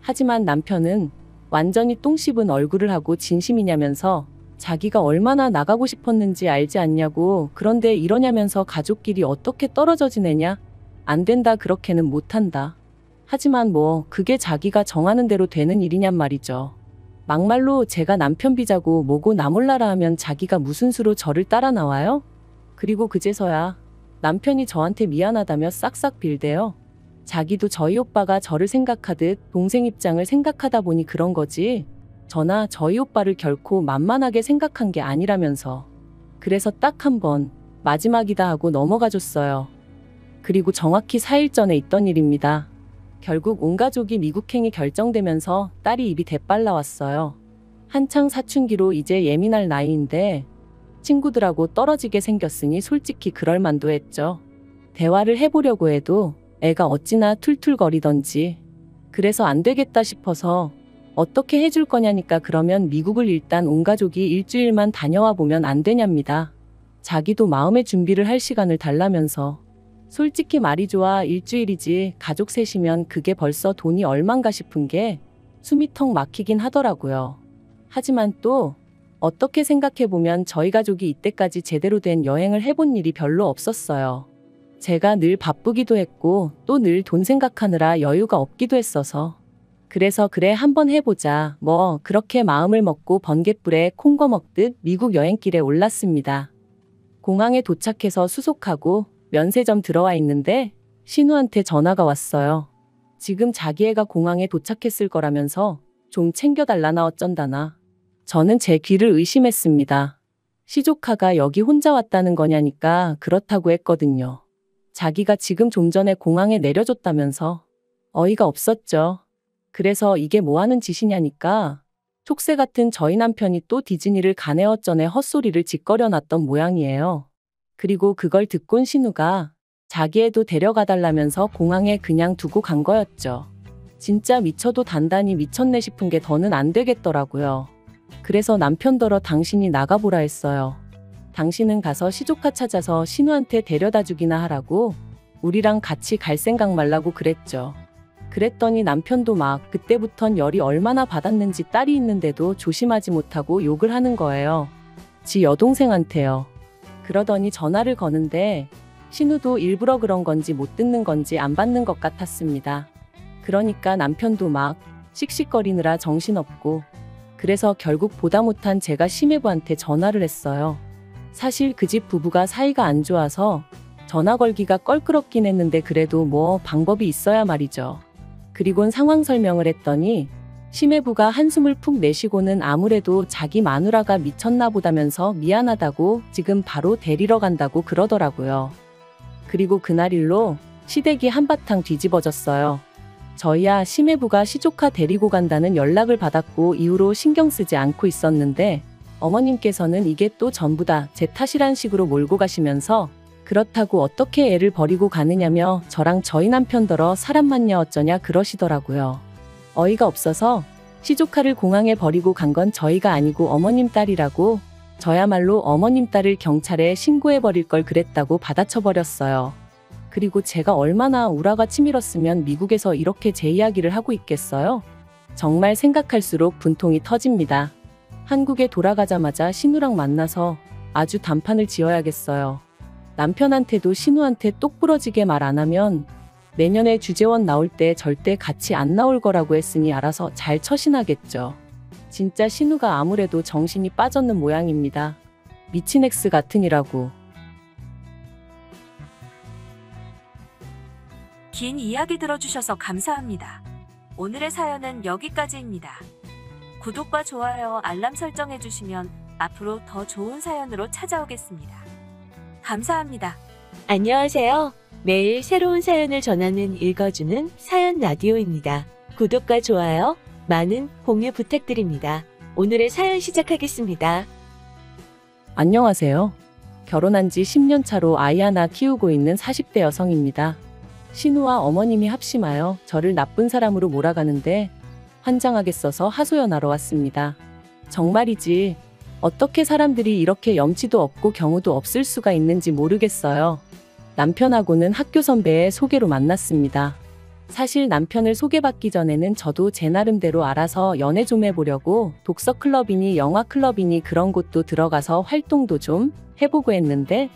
하지만 남편은 완전히 똥 씹은 얼굴을 하고 진심이냐면서 자기가 얼마나 나가고 싶었는지 알지 않냐고, 그런데 이러냐면서 가족끼리 어떻게 떨어져 지내냐? 안 된다, 그렇게는 못한다. 하지만 뭐 그게 자기가 정하는 대로 되는 일이냔 말이죠. 막말로 제가 남편 비자고 뭐고 나 몰라라 하면 자기가 무슨 수로 저를 따라 나와요? 그리고 그제서야 남편이 저한테 미안하다며 싹싹 빌대요. 자기도 저희 오빠가 저를 생각하듯 동생 입장을 생각하다 보니 그런 거지, 저나 저희 오빠를 결코 만만하게 생각한 게 아니라면서. 그래서 딱 한 번 마지막이다 하고 넘어가줬어요. 그리고 정확히 4일 전에 있던 일입니다. 결국 온 가족이 미국행이 결정되면서 딸이 입이 대빨 나왔어요. 한창 사춘기로 이제 예민할 나이인데 친구들하고 떨어지게 생겼으니 솔직히 그럴 만도 했죠. 대화를 해보려고 해도 애가 어찌나 툴툴거리던지. 그래서 안 되겠다 싶어서 어떻게 해줄 거냐니까 그러면 미국을 일단 온 가족이 일주일만 다녀와 보면 안 되냐입니다. 자기도 마음의 준비를 할 시간을 달라면서. 솔직히 말이 좋아 일주일이지 가족 셋이면 그게 벌써 돈이 얼만가 싶은 게 숨이 턱 막히긴 하더라고요. 하지만 또 어떻게 생각해보면 저희 가족이 이때까지 제대로 된 여행을 해본 일이 별로 없었어요. 제가 늘 바쁘기도 했고 또 늘 돈 생각하느라 여유가 없기도 했어서. 그래서 그래 한번 해보자 뭐 그렇게 마음을 먹고 번갯불에 콩거 먹듯 미국 여행길에 올랐습니다. 공항에 도착해서 수속하고 면세점 들어와 있는데 신우한테 전화가 왔어요. 지금 자기 애가 공항에 도착했을 거라면서 좀 챙겨달라나 어쩐다나. 저는 제 귀를 의심했습니다. 시조카가 여기 혼자 왔다는 거냐니까 그렇다고 했거든요. 자기가 지금 좀 전에 공항에 내려줬다면서. 어이가 없었죠. 그래서 이게 뭐 하는 짓이냐니까 촉새 같은 저희 남편이 또 디즈니를 가네 어쩌네 헛소리를 짓거려 놨던 모양이에요. 그리고 그걸 듣곤 신우가 자기 애도 데려가달라면서 공항에 그냥 두고 간 거였죠. 진짜 미쳐도 단단히 미쳤네 싶은 게 더는 안 되겠더라고요. 그래서 남편더러 당신이 나가보라 했어요. 당신은 가서 시조카 찾아서 신우한테 데려다 주기나 하라고, 우리랑 같이 갈 생각 말라고 그랬죠. 그랬더니 남편도 막 그때부턴 열이 얼마나 받았는지 딸이 있는데도 조심하지 못하고 욕을 하는 거예요. 지 여동생한테요. 그러더니 전화를 거는데 신우도 일부러 그런 건지 못 듣는 건지 안 받는 것 같았습니다. 그러니까 남편도 막 씩씩거리느라 정신없고, 그래서 결국 보다 못한 제가 심해부한테 전화를 했어요. 사실 그 집 부부가 사이가 안 좋아서 전화 걸기가 껄끄럽긴 했는데 그래도 뭐 방법이 있어야 말이죠. 그리곤 상황 설명을 했더니 심해부가 한숨을 푹 내쉬고는 아무래도 자기 마누라가 미쳤나 보다면서 미안하다고 지금 바로 데리러 간다고 그러더라고요. 그리고 그날 일로 시댁이 한바탕 뒤집어졌어요. 저희야 심해부가 시조카 데리고 간다는 연락을 받았고 이후로 신경 쓰지 않고 있었는데 어머님께서는 이게 또 전부 다 제 탓이란 식으로 몰고 가시면서 그렇다고 어떻게 애를 버리고 가느냐며 저랑 저희 남편더러 사람 맞냐 어쩌냐 그러시더라고요. 어이가 없어서 시조카를 공항에 버리고 간 건 저희가 아니고 어머님 딸이라고, 저야말로 어머님 딸을 경찰에 신고해버릴 걸 그랬다고 받아쳐버렸어요. 그리고 제가 얼마나 우라가 치밀었으면 미국에서 이렇게 제 이야기를 하고 있겠어요? 정말 생각할수록 분통이 터집니다. 한국에 돌아가자마자 신우랑 만나서 아주 단판을 지어야겠어요. 남편한테도 신우한테 똑부러지게 말 안 하면 내년에 주재원 나올 때 절대 같이 안 나올 거라고 했으니 알아서 잘 처신하겠죠. 진짜 신우가 아무래도 정신이 빠졌는 모양입니다. 미친 X 같으니라고. 긴 이야기 들어주셔서 감사합니다. 오늘의 사연은 여기까지입니다. 구독과 좋아요, 알람 설정해주시면 앞으로 더 좋은 사연으로 찾아오겠습니다. 감사합니다. 안녕하세요. 매일 새로운 사연을 전하는 읽어주는 사연 라디오입니다. 구독과 좋아요, 많은 공유 부탁드립니다. 오늘의 사연 시작하겠습니다. 안녕하세요. 결혼한 지 10년 차로 아이 하나 키우고 있는 40대 여성입니다. 신우와 어머님이 합심하여 저를 나쁜 사람으로 몰아가는데 환장하겠어서 하소연하러 왔습니다. 정말이지 어떻게 사람들이 이렇게 염치도 없고 경우도 없을 수가 있는지 모르겠어요. 남편하고는 학교 선배의 소개로 만났습니다. 사실 남편을 소개받기 전에는 저도 제 나름대로 알아서 연애 좀 해보려고 독서클럽이니 영화클럽이니 그런 곳도 들어가서 활동도 좀 해보고 했는데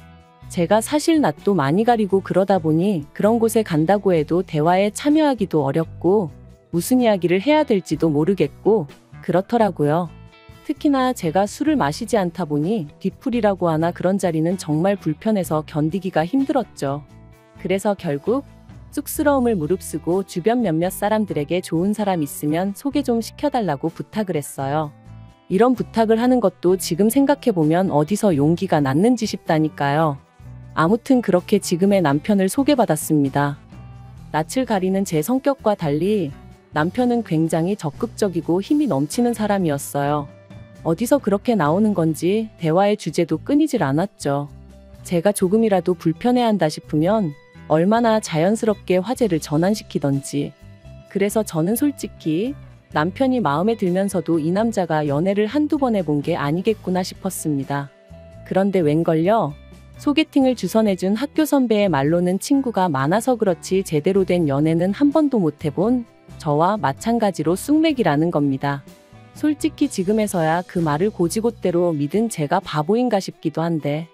제가 사실 낯도 많이 가리고 그러다 보니 그런 곳에 간다고 해도 대화에 참여하기도 어렵고 무슨 이야기를 해야 될지도 모르겠고 그렇더라고요. 특히나 제가 술을 마시지 않다 보니 뒤풀이라고 하나 그런 자리는 정말 불편해서 견디기가 힘들었죠. 그래서 결국 쑥스러움을 무릅쓰고 주변 몇몇 사람들에게 좋은 사람 있으면 소개 좀 시켜달라고 부탁을 했어요. 이런 부탁을 하는 것도 지금 생각해보면 어디서 용기가 났는지 싶다니까요. 아무튼 그렇게 지금의 남편을 소개받았습니다. 낯을 가리는 제 성격과 달리 남편은 굉장히 적극적이고 힘이 넘치는 사람이었어요. 어디서 그렇게 나오는 건지 대화의 주제도 끊이질 않았죠. 제가 조금이라도 불편해한다 싶으면 얼마나 자연스럽게 화제를 전환시키던지. 그래서 저는 솔직히 남편이 마음에 들면서도 이 남자가 연애를 한두 번 해본 게 아니겠구나 싶었습니다. 그런데 웬걸요? 소개팅을 주선해준 학교 선배의 말로는 친구가 많아서 그렇지 제대로 된 연애는 한 번도 못 해본 저와 마찬가지로 쑥맥이라는 겁니다. 솔직히 지금에서야 그 말을 고지곳대로 믿은 제가 바보인가 싶기도 한데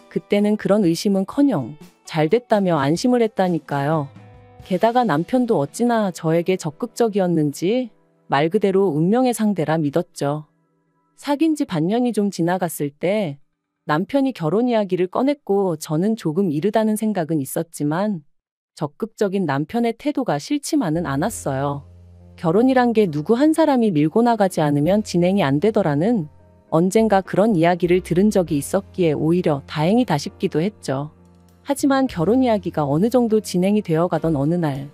그때는 그런 의심은커녕 잘 됐다며 안심을 했다니까요. 게다가 남편도 어찌나 저에게 적극적이었는지 말 그대로 운명의 상대라 믿었죠. 사귄 지 반년이 좀 지나갔을 때 남편이 결혼 이야기를 꺼냈고 저는 조금 이르다는 생각은 있었지만 적극적인 남편의 태도가 싫지만은 않았어요. 결혼이란 게 누구 한 사람이 밀고 나가지 않으면 진행이 안 되더라는 언젠가 그런 이야기를 들은 적이 있었기에 오히려 다행이다 싶기도 했죠. 하지만 결혼 이야기가 어느 정도 진행이 되어가던 어느 날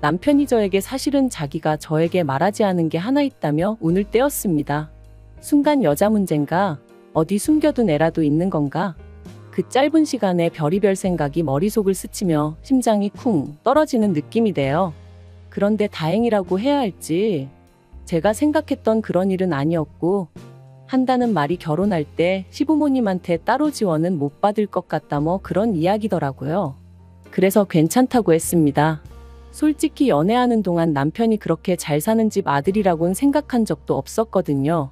남편이 저에게 사실은 자기가 저에게 말하지 않은 게 하나 있다며 운을 떼었습니다. 순간 여자 문제인가? 어디 숨겨둔 애라도 있는 건가? 그 짧은 시간에 별의별 생각이 머릿속을 스치며 심장이 쿵 떨어지는 느낌이 돼요. 그런데 다행이라고 해야 할지 제가 생각했던 그런 일은 아니었고 한다는 말이 결혼할 때 시부모님한테 따로 지원은 못 받을 것 같다 뭐 그런 이야기더라고요. 그래서 괜찮다고 했습니다. 솔직히 연애하는 동안 남편이 그렇게 잘 사는 집 아들이라고는 생각한 적도 없었거든요.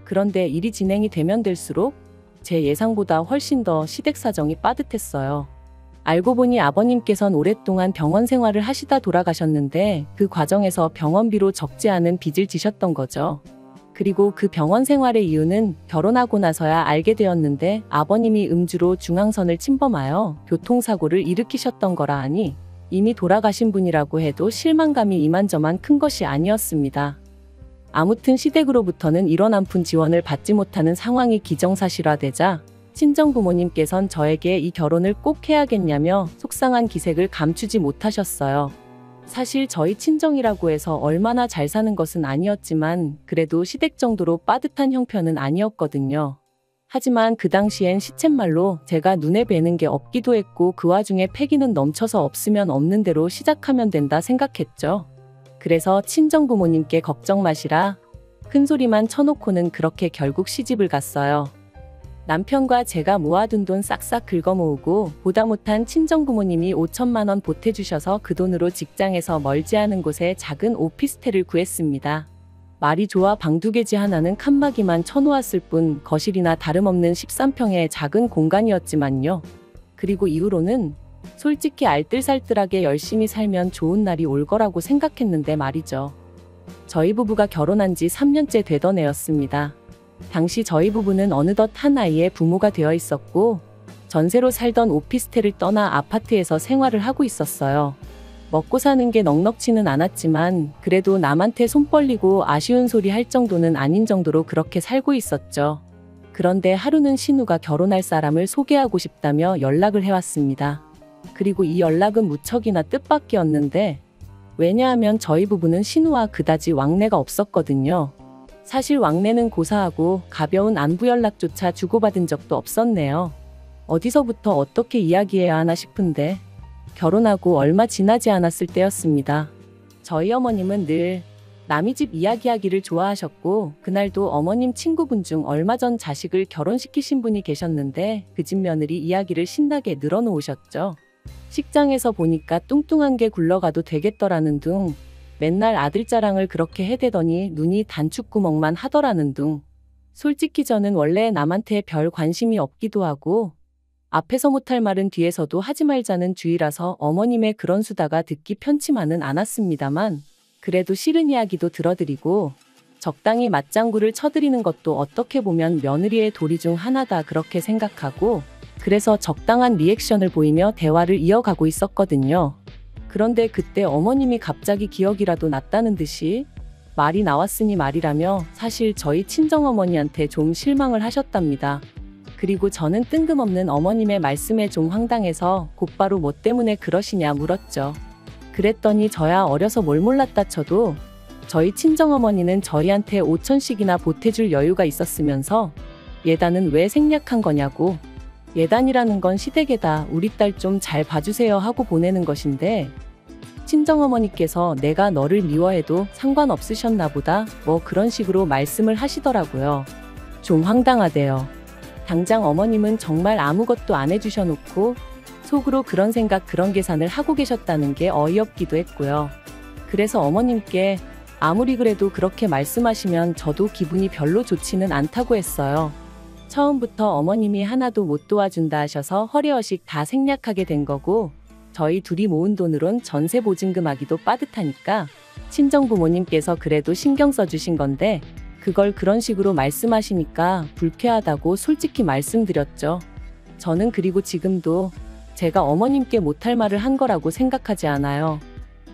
그런데 일이 진행이 되면 될수록 제 예상보다 훨씬 더 시댁 사정이 빠듯했어요. 알고 보니 아버님께선 오랫동안 병원 생활을 하시다 돌아가셨는데 그 과정에서 병원비로 적지 않은 빚을 지셨던 거죠. 그리고 그 병원 생활의 이유는 결혼하고 나서야 알게 되었는데 아버님이 음주로 중앙선을 침범하여 교통사고를 일으키셨던 거라 하니 이미 돌아가신 분이라고 해도 실망감이 이만저만 큰 것이 아니었습니다. 아무튼 시댁으로부터는 이런 한 푼 지원을 받지 못하는 상황이 기정사실화되자 친정부모님께선 저에게 이 결혼을 꼭 해야겠냐며 속상한 기색을 감추지 못하셨어요. 사실 저희 친정이라고 해서 얼마나 잘 사는 것은 아니었지만 그래도 시댁 정도로 빠듯한 형편은 아니었거든요. 하지만 그 당시엔 시쳇말로 제가 눈에 뵈는 게 없기도 했고 그 와중에 패기는 넘쳐서 없으면 없는 대로 시작하면 된다 생각했죠. 그래서 친정부모님께 걱정 마시라 큰 소리만 쳐놓고는 그렇게 결국 시집을 갔어요. 남편과 제가 모아둔 돈 싹싹 긁어모으고 보다 못한 친정부모님이 5천만 원 보태주셔서 그 돈으로 직장에서 멀지 않은 곳에 작은 오피스텔을 구했습니다. 말이 좋아 방 2개지 하나는 칸막이만 쳐놓았을 뿐 거실이나 다름없는 13평의 작은 공간이었지만요. 그리고 이후로는 솔직히 알뜰살뜰하게 열심히 살면 좋은 날이 올 거라고 생각했는데 말이죠. 저희 부부가 결혼한 지 3년째 되던 해였습니다. 당시 저희 부부는 어느덧 한 아이의 부모가 되어 있었고 전세로 살던 오피스텔을 떠나 아파트에서 생활을 하고 있었어요. 먹고 사는 게 넉넉지는 않았지만 그래도 남한테 손 벌리고 아쉬운 소리 할 정도는 아닌 정도로 그렇게 살고 있었죠. 그런데 하루는 신우가 결혼할 사람을 소개하고 싶다며 연락을 해왔습니다. 그리고 이 연락은 무척이나 뜻밖이었는데 왜냐하면 저희 부부는 신우와 그다지 왕래가 없었거든요. 사실 왕래는 고사하고 가벼운 안부 연락조차 주고받은 적도 없었네요. 어디서부터 어떻게 이야기해야 하나 싶은데 결혼하고 얼마 지나지 않았을 때였습니다. 저희 어머님은 늘 남의 집 이야기하기를 좋아하셨고 그날도 어머님 친구분 중 얼마 전 자식을 결혼시키신 분이 계셨는데 그 집 며느리 이야기를 신나게 늘어놓으셨죠. 식장에서 보니까 뚱뚱한 게 굴러가도 되겠더라는 둥, 맨날 아들 자랑을 그렇게 해대더니 눈이 단축구멍만 하더라는 둥. 솔직히 저는 원래 남한테 별 관심이 없기도 하고 앞에서 못할 말은 뒤에서도 하지 말자는 주의라서 어머님의 그런 수다가 듣기 편치만은 않았습니다만 그래도 싫은 이야기도 들어드리고 적당히 맞장구를 쳐드리는 것도 어떻게 보면 며느리의 도리 중 하나다 그렇게 생각하고 그래서 적당한 리액션을 보이며 대화를 이어가고 있었거든요. 그런데 그때 어머님이 갑자기 기억이라도 났다는 듯이 말이 나왔으니 말이라며 사실 저희 친정어머니한테 좀 실망을 하셨답니다. 그리고 저는 뜬금없는 어머님의 말씀에 좀 황당해서 곧바로 뭐 때문에 그러시냐 물었죠. 그랬더니 저야 어려서 뭘 몰랐다 쳐도 저희 친정어머니는 저희한테 5천씩이나 보태줄 여유가 있었으면서 예단은 왜 생략한 거냐고, 예단이라는 건 시댁에다 우리 딸 좀 잘 봐주세요 하고 보내는 것인데 친정어머니께서 내가 너를 미워해도 상관없으셨나 보다 뭐 그런 식으로 말씀을 하시더라고요. 좀 황당하대요. 당장 어머님은 정말 아무것도 안 해주셔놓고 속으로 그런 생각 그런 계산을 하고 계셨다는 게 어이없기도 했고요. 그래서 어머님께 아무리 그래도 그렇게 말씀하시면 저도 기분이 별로 좋지는 않다고 했어요. 처음부터 어머님이 하나도 못 도와준다 하셔서 허례허식 다 생략하게 된 거고 저희 둘이 모은 돈으론 전세 보증금하기도 빠듯하니까 친정부모님께서 그래도 신경 써주신 건데 그걸 그런 식으로 말씀하시니까 불쾌하다고 솔직히 말씀드렸죠. 저는 그리고 지금도 제가 어머님께 못할 말을 한 거라고 생각하지 않아요.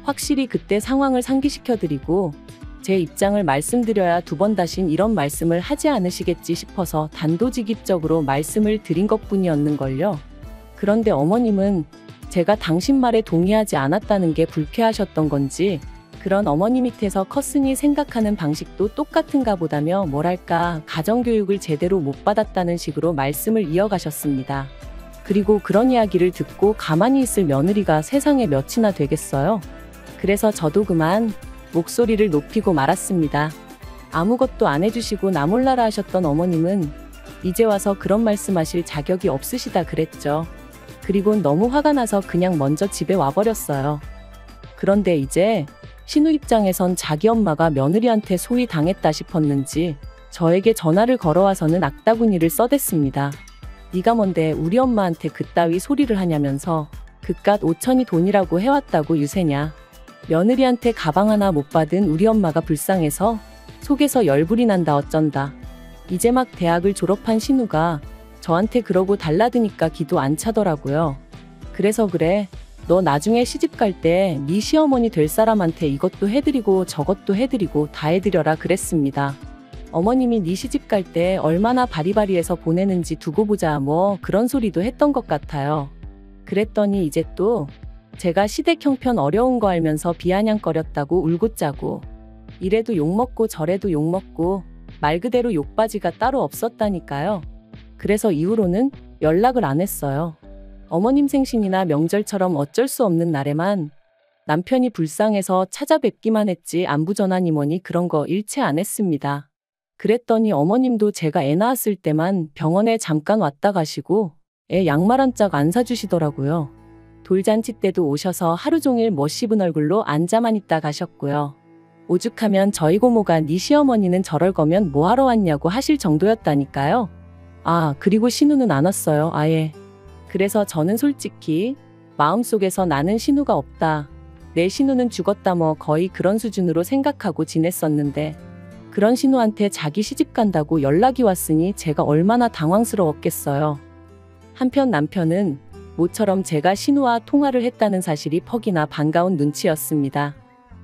확실히 그때 상황을 상기시켜드리고 제 입장을 말씀드려야 두 번 다신 이런 말씀을 하지 않으시겠지 싶어서 단도직입적으로 말씀을 드린 것뿐이었는걸요. 그런데 어머님은 제가 당신 말에 동의하지 않았다는 게 불쾌하셨던 건지 그런 어머니 밑에서 컸으니 생각하는 방식도 똑같은가 보다며 뭐랄까 가정교육을 제대로 못 받았다는 식으로 말씀을 이어가셨습니다. 그리고 그런 이야기를 듣고 가만히 있을 며느리가 세상에 몇이나 되겠어요. 그래서 저도 그만 목소리를 높이고 말았습니다. 아무것도 안 해주시고 나 몰라라 하셨던 어머님은 이제 와서 그런 말씀하실 자격이 없으시다 그랬죠. 그리고 너무 화가 나서 그냥 먼저 집에 와버렸어요. 그런데 이제 신우 입장에선 자기 엄마가 며느리한테 소위 당했다 싶었는지 저에게 전화를 걸어와서는 악다구니를 써댔습니다. 네가 뭔데 우리 엄마한테 그따위 소리를 하냐면서 그깟 5천이 돈이라고 해왔다고 유세냐. 며느리한테 가방 하나 못 받은 우리 엄마가 불쌍해서 속에서 열불이 난다 어쩐다. 이제 막 대학을 졸업한 신우가 저한테 그러고 달라드니까 기도 안 차더라고요. 그래서 그래. 너 나중에 시집갈 때 네 시어머니 될 사람한테 이것도 해드리고 저것도 해드리고 다 해드려라 그랬습니다. 어머님이 네 시집갈 때 얼마나 바리바리해서 보내는지 두고 보자 뭐 그런 소리도 했던 것 같아요. 그랬더니 이제 또 제가 시댁 형편 어려운 거 알면서 비아냥거렸다고 울고 짜고 이래도 욕먹고 저래도 욕먹고 말 그대로 욕바지가 따로 없었다니까요. 그래서 이후로는 연락을 안 했어요. 어머님 생신이나 명절처럼 어쩔 수 없는 날에만 남편이 불쌍해서 찾아뵙기만 했지 안부 전화니 뭐니 그런 거 일체 안 했습니다. 그랬더니 어머님도 제가 애 낳았을 때만 병원에 잠깐 왔다 가시고 애 양말 한 짝 안 사주시더라고요. 돌잔치 때도 오셔서 하루 종일 못 씹은 얼굴로 앉아만 있다 가셨고요. 오죽하면 저희 고모가 네 시어머니는 저럴 거면 뭐하러 왔냐고 하실 정도였다니까요. 아, 그리고 신우는 안 왔어요, 아예. 그래서 저는 솔직히 마음속에서 나는 신우가 없다. 내 신우는 죽었다 뭐 거의 그런 수준으로 생각하고 지냈었는데 그런 신우한테 자기 시집 간다고 연락이 왔으니 제가 얼마나 당황스러웠겠어요. 한편 남편은 모처럼 제가 신우와 통화를 했다는 사실이 퍽이나 반가운 눈치였습니다.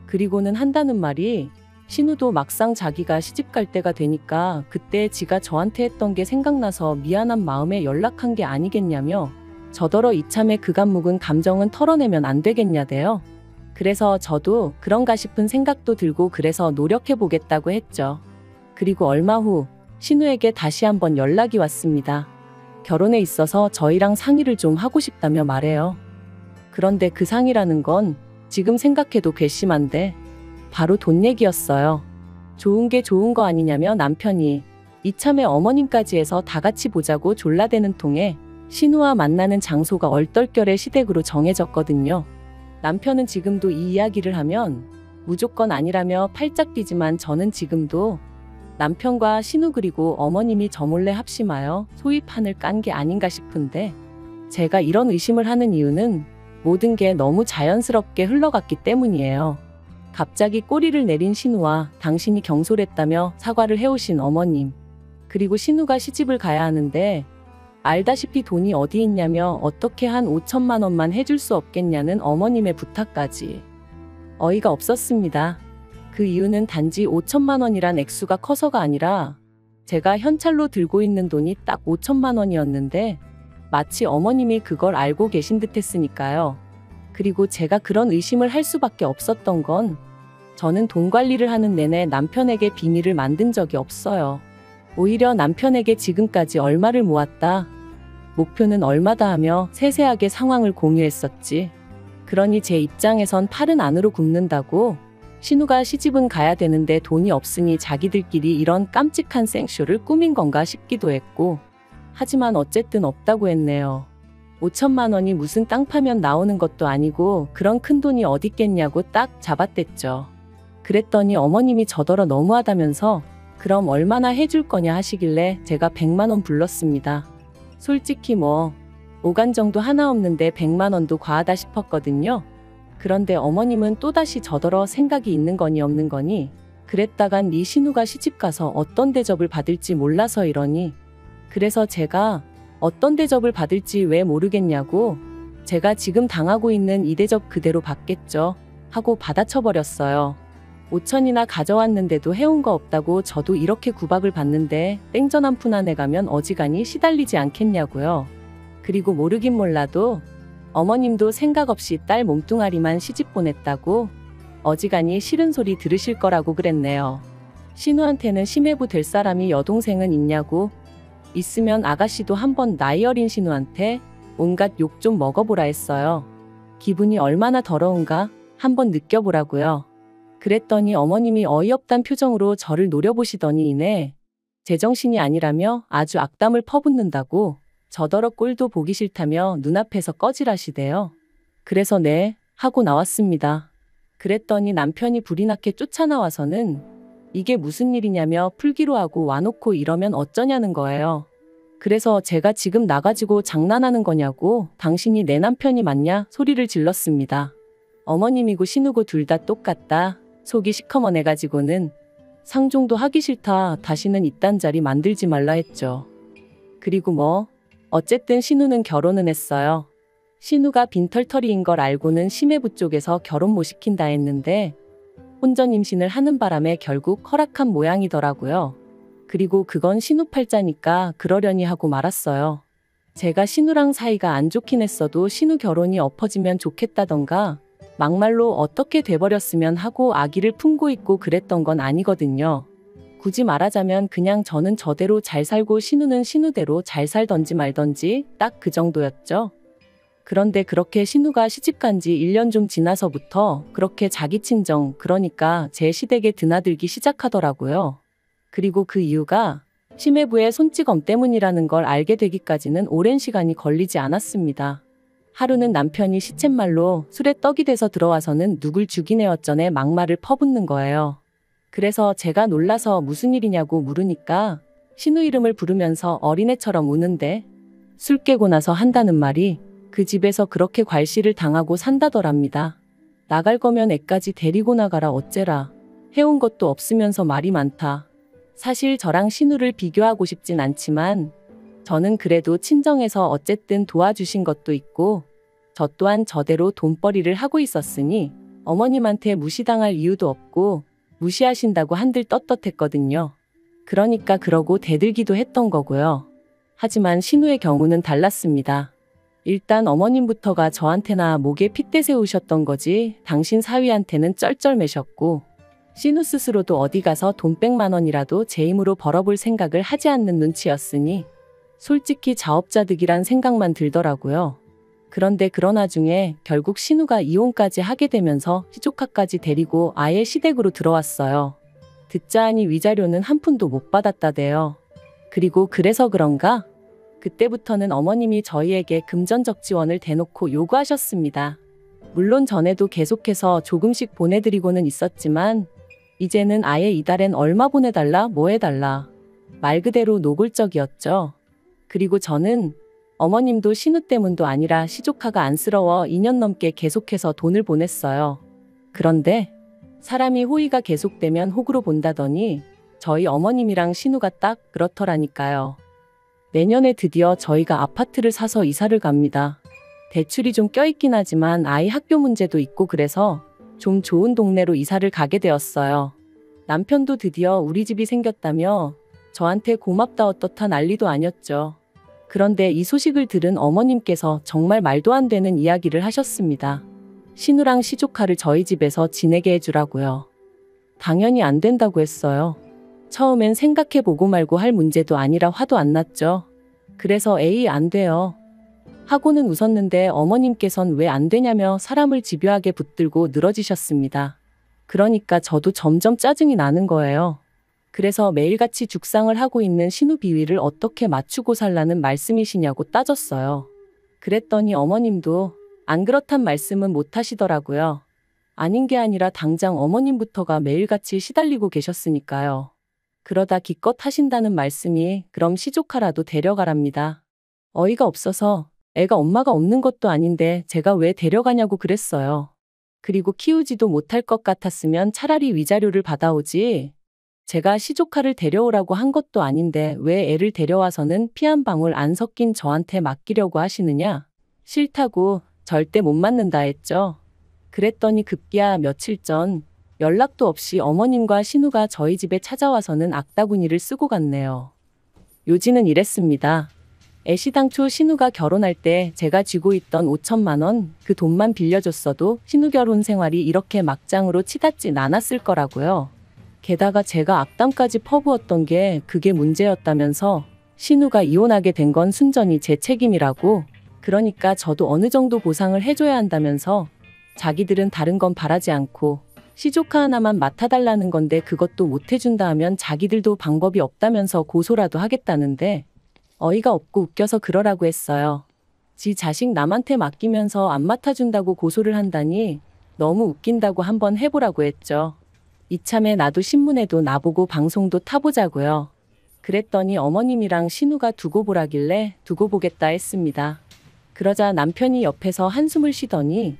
그리고는 한다는 말이 신우도 막상 자기가 시집 갈 때가 되니까 그때 지가 저한테 했던 게 생각나서 미안한 마음에 연락한 게 아니겠냐며 저더러 이참에 그간 묵은 감정은 털어내면 안 되겠냐대요. 그래서 저도 그런가 싶은 생각도 들고 그래서 노력해보겠다고 했죠. 그리고 얼마 후 신우에게 다시 한번 연락이 왔습니다. 결혼에 있어서 저희랑 상의를 좀 하고 싶다며 말해요. 그런데 그 상의라는 건 지금 생각해도 괘씸한데 바로 돈 얘기였어요. 좋은 게 좋은 거 아니냐며 남편이 이참에 어머님까지 해서 다 같이 보자고 졸라대는 통에 신우와 만나는 장소가 얼떨결에 시댁으로 정해졌거든요. 남편은 지금도 이 이야기를 하면 무조건 아니라며 팔짝 뛰지만 저는 지금도 남편과 신우 그리고 어머님이 저 몰래 합심하여 소위 판을 깐 게 아닌가 싶은데 제가 이런 의심을 하는 이유는 모든 게 너무 자연스럽게 흘러갔기 때문이에요. 갑자기 꼬리를 내린 신우와 당신이 경솔했다며 사과를 해오신 어머님, 그리고 신우가 시집을 가야 하는데 알다시피 돈이 어디 있냐며 어떻게 한 5천만 원만 해줄 수 없겠냐는 어머님의 부탁까지. 어이가 없었습니다. 그 이유는 단지 5천만 원이란 액수가 커서가 아니라 제가 현찰로 들고 있는 돈이 딱 5천만 원이었는데 마치 어머님이 그걸 알고 계신 듯 했으니까요. 그리고 제가 그런 의심을 할 수밖에 없었던 건 저는 돈 관리를 하는 내내 남편에게 비밀을 만든 적이 없어요. 오히려 남편에게 지금까지 얼마를 모았다, 목표는 얼마다 하며 세세하게 상황을 공유했었지. 그러니 제 입장에선 팔은 안으로 굽는다고 신우가 시집은 가야 되는데 돈이 없으니 자기들끼리 이런 깜찍한 생쇼를 꾸민 건가 싶기도 했고, 하지만 어쨌든 없다고 했네요. 5천만 원이 무슨 땅 파면 나오는 것도 아니고 그런 큰 돈이 어딨겠냐고 딱 잡아댔죠. 그랬더니 어머님이 저더러 너무하다면서 그럼 얼마나 해줄 거냐 하시길래 제가 100만 원 불렀습니다. 솔직히 뭐 5간 정도 하나 없는데 100만 원도 과하다 싶었거든요. 그런데 어머님은 또다시 저더러 생각이 있는 거니 없는 거니 그랬다간 네 신우가 시집가서 어떤 대접을 받을지 몰라서 이러니, 그래서 제가 어떤 대접을 받을지 왜 모르겠냐고, 제가 지금 당하고 있는 이 대접 그대로 받겠죠 하고 받아쳐버렸어요. 5천이나 가져왔는데도 해온 거 없다고 저도 이렇게 구박을 받는데 땡전 한 푼 안에 가면 어지간히 시달리지 않겠냐고요. 그리고 모르긴 몰라도 어머님도 생각 없이 딸 몸뚱아리만 시집 보냈다고 어지간히 싫은 소리 들으실 거라고 그랬네요. 신우한테는 심해부 될 사람이 여동생은 있냐고, 있으면 아가씨도 한번 나이 어린 신우한테 온갖 욕 좀 먹어보라 했어요. 기분이 얼마나 더러운가 한번 느껴보라고요. 그랬더니 어머님이 어이없단 표정으로 저를 노려보시더니 이내 제정신이 아니라며 아주 악담을 퍼붓는다고 저더러 꼴도 보기 싫다며 눈앞에서 꺼지라시대요. 그래서 네 하고 나왔습니다. 그랬더니 남편이 불이 나게 쫓아나와서는 이게 무슨 일이냐며 풀기로 하고 와놓고 이러면 어쩌냐는 거예요. 그래서 제가 지금 나가지고 장난하는 거냐고 당신이 내 남편이 맞냐 소리를 질렀습니다. 어머님이고 신우고 둘 다 똑같다. 속이 시커먼해가지고는 상종도 하기 싫다. 다시는 이딴 자리 만들지 말라 했죠. 그리고 뭐 어쨌든 신우는 결혼은 했어요. 신우가 빈털터리인 걸 알고는 심해부 쪽에서 결혼 못 시킨다 했는데 혼전 임신을 하는 바람에 결국 허락한 모양이더라고요. 그리고 그건 신우 팔자니까 그러려니 하고 말았어요. 제가 신우랑 사이가 안 좋긴 했어도 신우 결혼이 엎어지면 좋겠다던가 막말로 어떻게 돼버렸으면 하고 아기를 품고 있고 그랬던 건 아니거든요. 굳이 말하자면 그냥 저는 저대로 잘 살고 신우는 신우대로 잘 살던지 말던지 딱 그 정도였죠. 그런데 그렇게 신우가 시집간 지 1년 좀 지나서부터 그렇게 자기 친정, 그러니까 제 시댁에 드나들기 시작하더라고요. 그리고 그 이유가 심해부의 손찌검 때문이라는 걸 알게 되기까지는 오랜 시간이 걸리지 않았습니다. 하루는 남편이 시쳇말로 술에 떡이 돼서 들어와서는 누굴 죽이네 어쩌네 막말을 퍼붓는 거예요. 그래서 제가 놀라서 무슨 일이냐고 물으니까 신우 이름을 부르면서 어린애처럼 우는데 술 깨고 나서 한다는 말이 그 집에서 그렇게 괄시를 당하고 산다더랍니다. 나갈 거면 애까지 데리고 나가라 어째라 해온 것도 없으면서 말이 많다. 사실 저랑 신우를 비교하고 싶진 않지만 저는 그래도 친정에서 어쨌든 도와주신 것도 있고 저 또한 저대로 돈벌이를 하고 있었으니 어머님한테 무시당할 이유도 없고 무시하신다고 한들 떳떳했거든요. 그러니까 그러고 대들기도 했던 거고요. 하지만 신우의 경우는 달랐습니다. 일단 어머님부터가 저한테나 목에 핏대 세우셨던 거지 당신 사위한테는 쩔쩔매셨고 신우 스스로도 어디 가서 돈 100만 원이라도 제 힘으로 벌어볼 생각을 하지 않는 눈치였으니 솔직히 자업자득이란 생각만 들더라고요. 그런데 그런 와중에 결국 신우가 이혼까지 하게 되면서 시조카까지 데리고 아예 시댁으로 들어왔어요. 듣자 하니 위자료는 한 푼도 못 받았다대요. 그리고 그래서 그런가? 그때부터는 어머님이 저희에게 금전적 지원을 대놓고 요구하셨습니다. 물론 전에도 계속해서 조금씩 보내드리고는 있었지만 이제는 아예 이달엔 얼마 보내달라 뭐 해달라. 말 그대로 노골적이었죠. 그리고 저는 어머님도 신우 때문도 아니라 시조카가 안쓰러워 2년 넘게 계속해서 돈을 보냈어요. 그런데 사람이 호의가 계속되면 호구로 본다더니 저희 어머님이랑 신우가 딱 그렇더라니까요. 내년에 드디어 저희가 아파트를 사서 이사를 갑니다. 대출이 좀 껴있긴 하지만 아이 학교 문제도 있고 그래서 좀 좋은 동네로 이사를 가게 되었어요. 남편도 드디어 우리 집이 생겼다며 저한테 고맙다 어떻다 난리도 아니었죠. 그런데 이 소식을 들은 어머님께서 정말 말도 안 되는 이야기를 하셨습니다. 신우랑 시조카를 저희 집에서 지내게 해주라고요. 당연히 안 된다고 했어요. 처음엔 생각해보고 말고 할 문제도 아니라 화도 안 났죠. 그래서 에이 안 돼요. 하고는 웃었는데 어머님께선 왜 안 되냐며 사람을 집요하게 붙들고 늘어지셨습니다. 그러니까 저도 점점 짜증이 나는 거예요. 그래서 매일같이 죽상을 하고 있는 신우 비위를 어떻게 맞추고 살라는 말씀이시냐고 따졌어요. 그랬더니 어머님도 안 그렇단 말씀은 못 하시더라고요. 아닌 게 아니라 당장 어머님부터가 매일같이 시달리고 계셨으니까요. 그러다 기껏 하신다는 말씀이 그럼 시조카라도 데려가랍니다. 어이가 없어서 애가 엄마가 없는 것도 아닌데 제가 왜 데려가냐고 그랬어요. 그리고 키우지도 못할 것 같았으면 차라리 위자료를 받아오지. 제가 시조카를 데려오라고 한 것도 아닌데 왜 애를 데려와서는 피 한 방울 안 섞인 저한테 맡기려고 하시느냐? 싫다고 절대 못 맡는다 했죠. 그랬더니 급기야 며칠 전 연락도 없이 어머님과 신우가 저희 집에 찾아와서는 악다구니를 쓰고 갔네요. 요지는 이랬습니다. 애시당초 신우가 결혼할 때 제가 쥐고 있던 5천만 원 그 돈만 빌려줬어도 신우 결혼 생활이 이렇게 막장으로 치닫진 않았을 거라고요. 게다가 제가 악담까지 퍼부었던 게 그게 문제였다면서 신우가 이혼하게 된 건 순전히 제 책임이라고. 그러니까 저도 어느 정도 보상을 해줘야 한다면서 자기들은 다른 건 바라지 않고 시조카 하나만 맡아달라는 건데 그것도 못 해준다 하면 자기들도 방법이 없다면서 고소라도 하겠다는데 어이가 없고 웃겨서 그러라고 했어요. 지 자식 남한테 맡기면서 안 맡아준다고 고소를 한다니 너무 웃긴다고 한번 해보라고 했죠. 이참에 나도 신문에도 나보고 방송도 타보자고요. 그랬더니 어머님이랑 신우가 두고 보라길래 두고 보겠다 했습니다. 그러자 남편이 옆에서 한숨을 쉬더니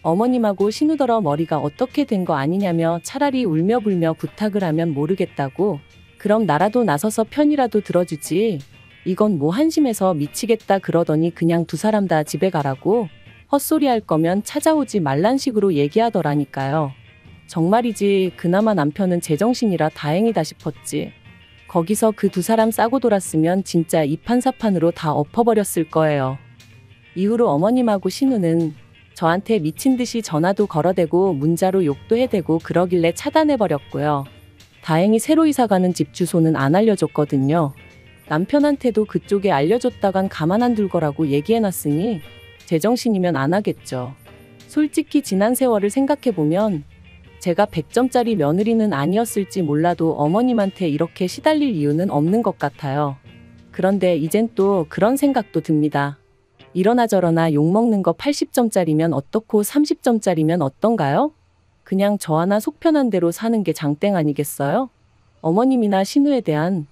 어머님하고 신우더러 머리가 어떻게 된 거 아니냐며 차라리 울며 불며 부탁을 하면 모르겠다고. 그럼 나라도 나서서 편이라도 들어주지. 이건 뭐 한심해서 미치겠다 그러더니 그냥 두 사람 다 집에 가라고. 헛소리 할 거면 찾아오지 말란 식으로 얘기하더라니까요. 정말이지 그나마 남편은 제정신이라 다행이다 싶었지. 거기서 그 두 사람 싸고 돌았으면 진짜 이판사판으로 다 엎어버렸을 거예요. 이후로 어머님하고 신우는 저한테 미친 듯이 전화도 걸어대고 문자로 욕도 해대고 그러길래 차단해버렸고요. 다행히 새로 이사가는 집 주소는 안 알려줬거든요. 남편한테도 그쪽에 알려줬다간 가만 안 둘 거라고 얘기해놨으니 제정신이면 안 하겠죠. 솔직히 지난 세월을 생각해보면 제가 100점짜리 며느리는 아니었을지 몰라도 어머님한테 이렇게 시달릴 이유는 없는 것 같아요. 그런데 이젠 또 그런 생각도 듭니다. 이러나 저러나 욕먹는 거 80점짜리면 어떻고 30점짜리면 어떤가요? 그냥 저 하나 속 편한 대로 사는 게 장땡 아니겠어요? 어머님이나 신우에 대한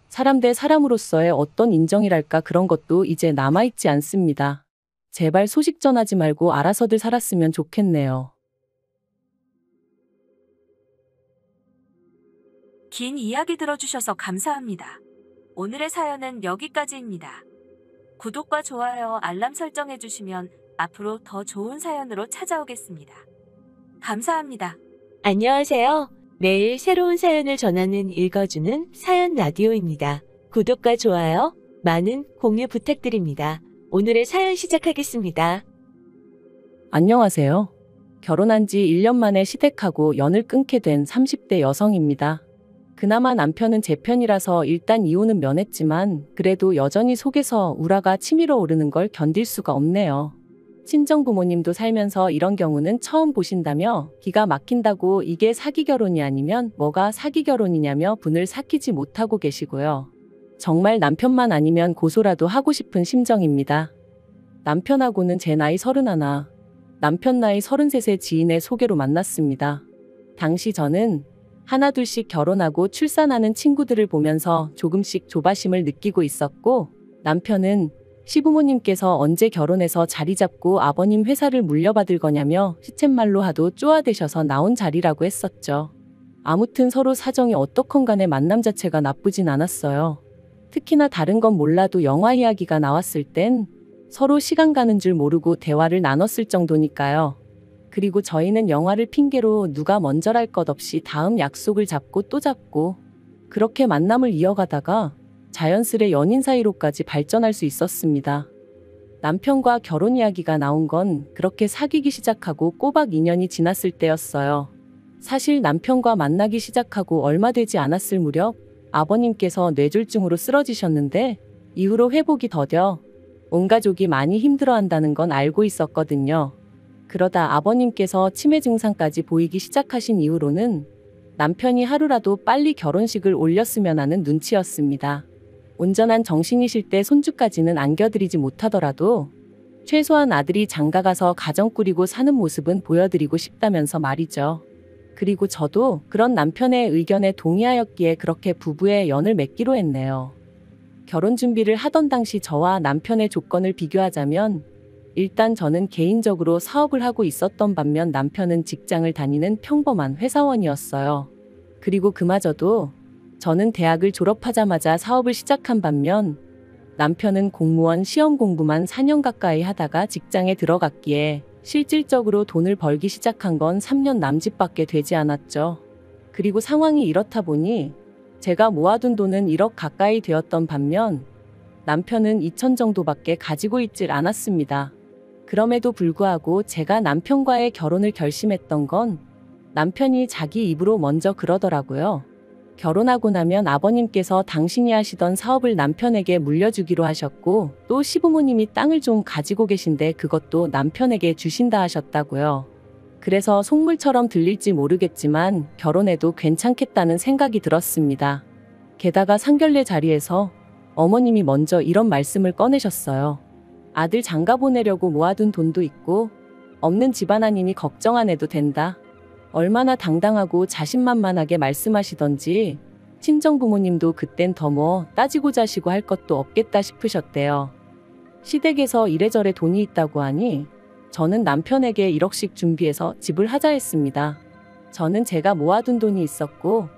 사람 대 사람으로서의 어떤 인정이랄까 그런 것도 이제 남아있지 않습니다. 제발 소식 전하지 말고 알아서들 살았으면 좋겠네요. 긴 이야기 들어주셔서 감사합니다. 오늘의 사연은 여기까지입니다. 구독과 좋아요, 알람 설정해주시면 앞으로 더 좋은 사연으로 찾아오겠습니다. 감사합니다. 안녕하세요. 매일 새로운 사연을 전하는 읽어주는 사연 라디오입니다. 구독과 좋아요, 많은 공유 부탁드립니다. 오늘의 사연 시작하겠습니다. 안녕하세요. 결혼한 지 1년 만에 시댁하고 연을 끊게 된 30대 여성입니다. 그나마 남편은 제 편이라서 일단 이혼은 면했지만 그래도 여전히 속에서 우라가 치밀어 오르는 걸 견딜 수가 없네요. 친정 부모님도 살면서 이런 경우는 처음 보신다며 기가 막힌다고 이게 사기 결혼이 아니면 뭐가 사기 결혼이냐며 분을 삭히지 못하고 계시고요. 정말 남편만 아니면 고소라도 하고 싶은 심정입니다. 남편하고는 제 나이 31, 남편 나이 33의 지인의 소개로 만났습니다. 당시 저는 하나둘씩 결혼하고 출산하는 친구들을 보면서 조금씩 조바심을 느끼고 있었고, 남편은 시부모님께서 언제 결혼해서 자리 잡고 아버님 회사를 물려받을 거냐며 시쳇말로 하도 쪼아대셔서 나온 자리라고 했었죠. 아무튼 서로 사정이 어떻건 간에 만남 자체가 나쁘진 않았어요. 특히나 다른 건 몰라도 영화 이야기가 나왔을 땐 서로 시간 가는 줄 모르고 대화를 나눴을 정도니까요. 그리고 저희는 영화를 핑계로 누가 먼저랄 것 없이 다음 약속을 잡고 또 잡고 그렇게 만남을 이어가다가 자연스레 연인 사이로까지 발전할 수 있었습니다. 남편과 결혼 이야기가 나온 건 그렇게 사귀기 시작하고 꼬박 2년이 지났을 때였어요. 사실 남편과 만나기 시작하고 얼마 되지 않았을 무렵 아버님께서 뇌졸중으로 쓰러지셨는데 이후로 회복이 더뎌 온 가족이 많이 힘들어한다는 건 알고 있었거든요. 그러다 아버님께서 치매 증상까지 보이기 시작하신 이후로는 남편이 하루라도 빨리 결혼식을 올렸으면 하는 눈치였습니다. 온전한 정신이실 때 손주까지는 안겨드리지 못하더라도 최소한 아들이 장가가서 가정 꾸리고 사는 모습은 보여드리고 싶다면서 말이죠. 그리고 저도 그런 남편의 의견에 동의하였기에 그렇게 부부의 연을 맺기로 했네요. 결혼 준비를 하던 당시 저와 남편의 조건을 비교하자면 일단 저는 개인적으로 사업을 하고 있었던 반면 남편은 직장을 다니는 평범한 회사원이었어요. 그리고 그마저도 저는 대학을 졸업하자마자 사업을 시작한 반면 남편은 공무원 시험 공부만 4년 가까이 하다가 직장에 들어갔기에 실질적으로 돈을 벌기 시작한 건 3년 남짓밖에 되지 않았죠. 그리고 상황이 이렇다 보니 제가 모아둔 돈은 1억 가까이 되었던 반면 남편은 2천 정도밖에 가지고 있질 않았습니다. 그럼에도 불구하고 제가 남편과의 결혼을 결심했던 건 남편이 자기 입으로 먼저 그러더라고요. 결혼하고 나면 아버님께서 당신이 하시던 사업을 남편에게 물려주기로 하셨고 또 시부모님이 땅을 좀 가지고 계신데 그것도 남편에게 주신다 하셨다고요. 그래서 속물처럼 들릴지 모르겠지만 결혼해도 괜찮겠다는 생각이 들었습니다. 게다가 상견례 자리에서 어머님이 먼저 이런 말씀을 꺼내셨어요. 아들 장가 보내려고 모아둔 돈도 있고 없는 집안 아니니 걱정 안 해도 된다. 얼마나 당당하고 자신만만하게 말씀하시던지 친정 부모님도 그땐 더 뭐 따지고 자시고 할 것도 없겠다 싶으셨대요. 시댁에서 이래저래 돈이 있다고 하니 저는 남편에게 1억씩 준비해서 집을 하자 했습니다. 저는 제가 모아둔 돈이 있었고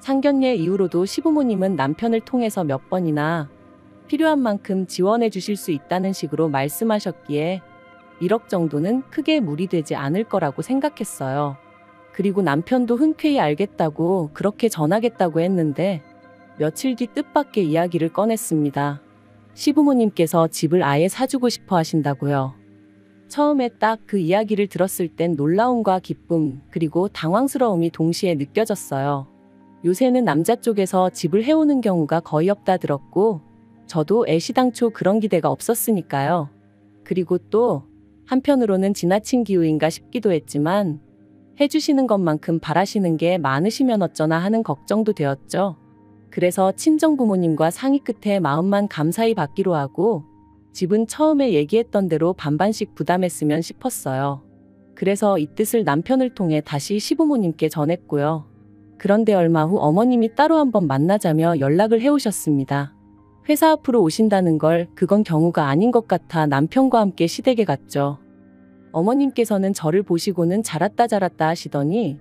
상견례 이후로도 시부모님은 남편을 통해서 몇 번이나 필요한 만큼 지원해 주실 수 있다는 식으로 말씀하셨기에 1억 정도는 크게 무리되지 않을 거라고 생각했어요. 그리고 남편도 흔쾌히 알겠다고 그렇게 전하겠다고 했는데 며칠 뒤 뜻밖의 이야기를 꺼냈습니다. 시부모님께서 집을 아예 사주고 싶어 하신다고요. 처음에 딱 그 이야기를 들었을 땐 놀라움과 기쁨 그리고 당황스러움이 동시에 느껴졌어요. 요새는 남자 쪽에서 집을 해오는 경우가 거의 없다 들었고 저도 애시당초 그런 기대가 없었으니까요. 그리고 또 한편으로는 지나친 기우인가 싶기도 했지만 해주시는 것만큼 바라시는 게 많으시면 어쩌나 하는 걱정도 되었죠. 그래서 친정 부모님과 상의 끝에 마음만 감사히 받기로 하고 집은 처음에 얘기했던 대로 반반씩 부담했으면 싶었어요. 그래서 이 뜻을 남편을 통해 다시 시부모님께 전했고요. 그런데 얼마 후 어머님이 따로 한번 만나자며 연락을 해오셨습니다. 회사 앞으로 오신다는 걸 그건 경우가 아닌 것 같아 남편과 함께 시댁에 갔죠. 어머님께서는 저를 보시고는 잘았다 하시더니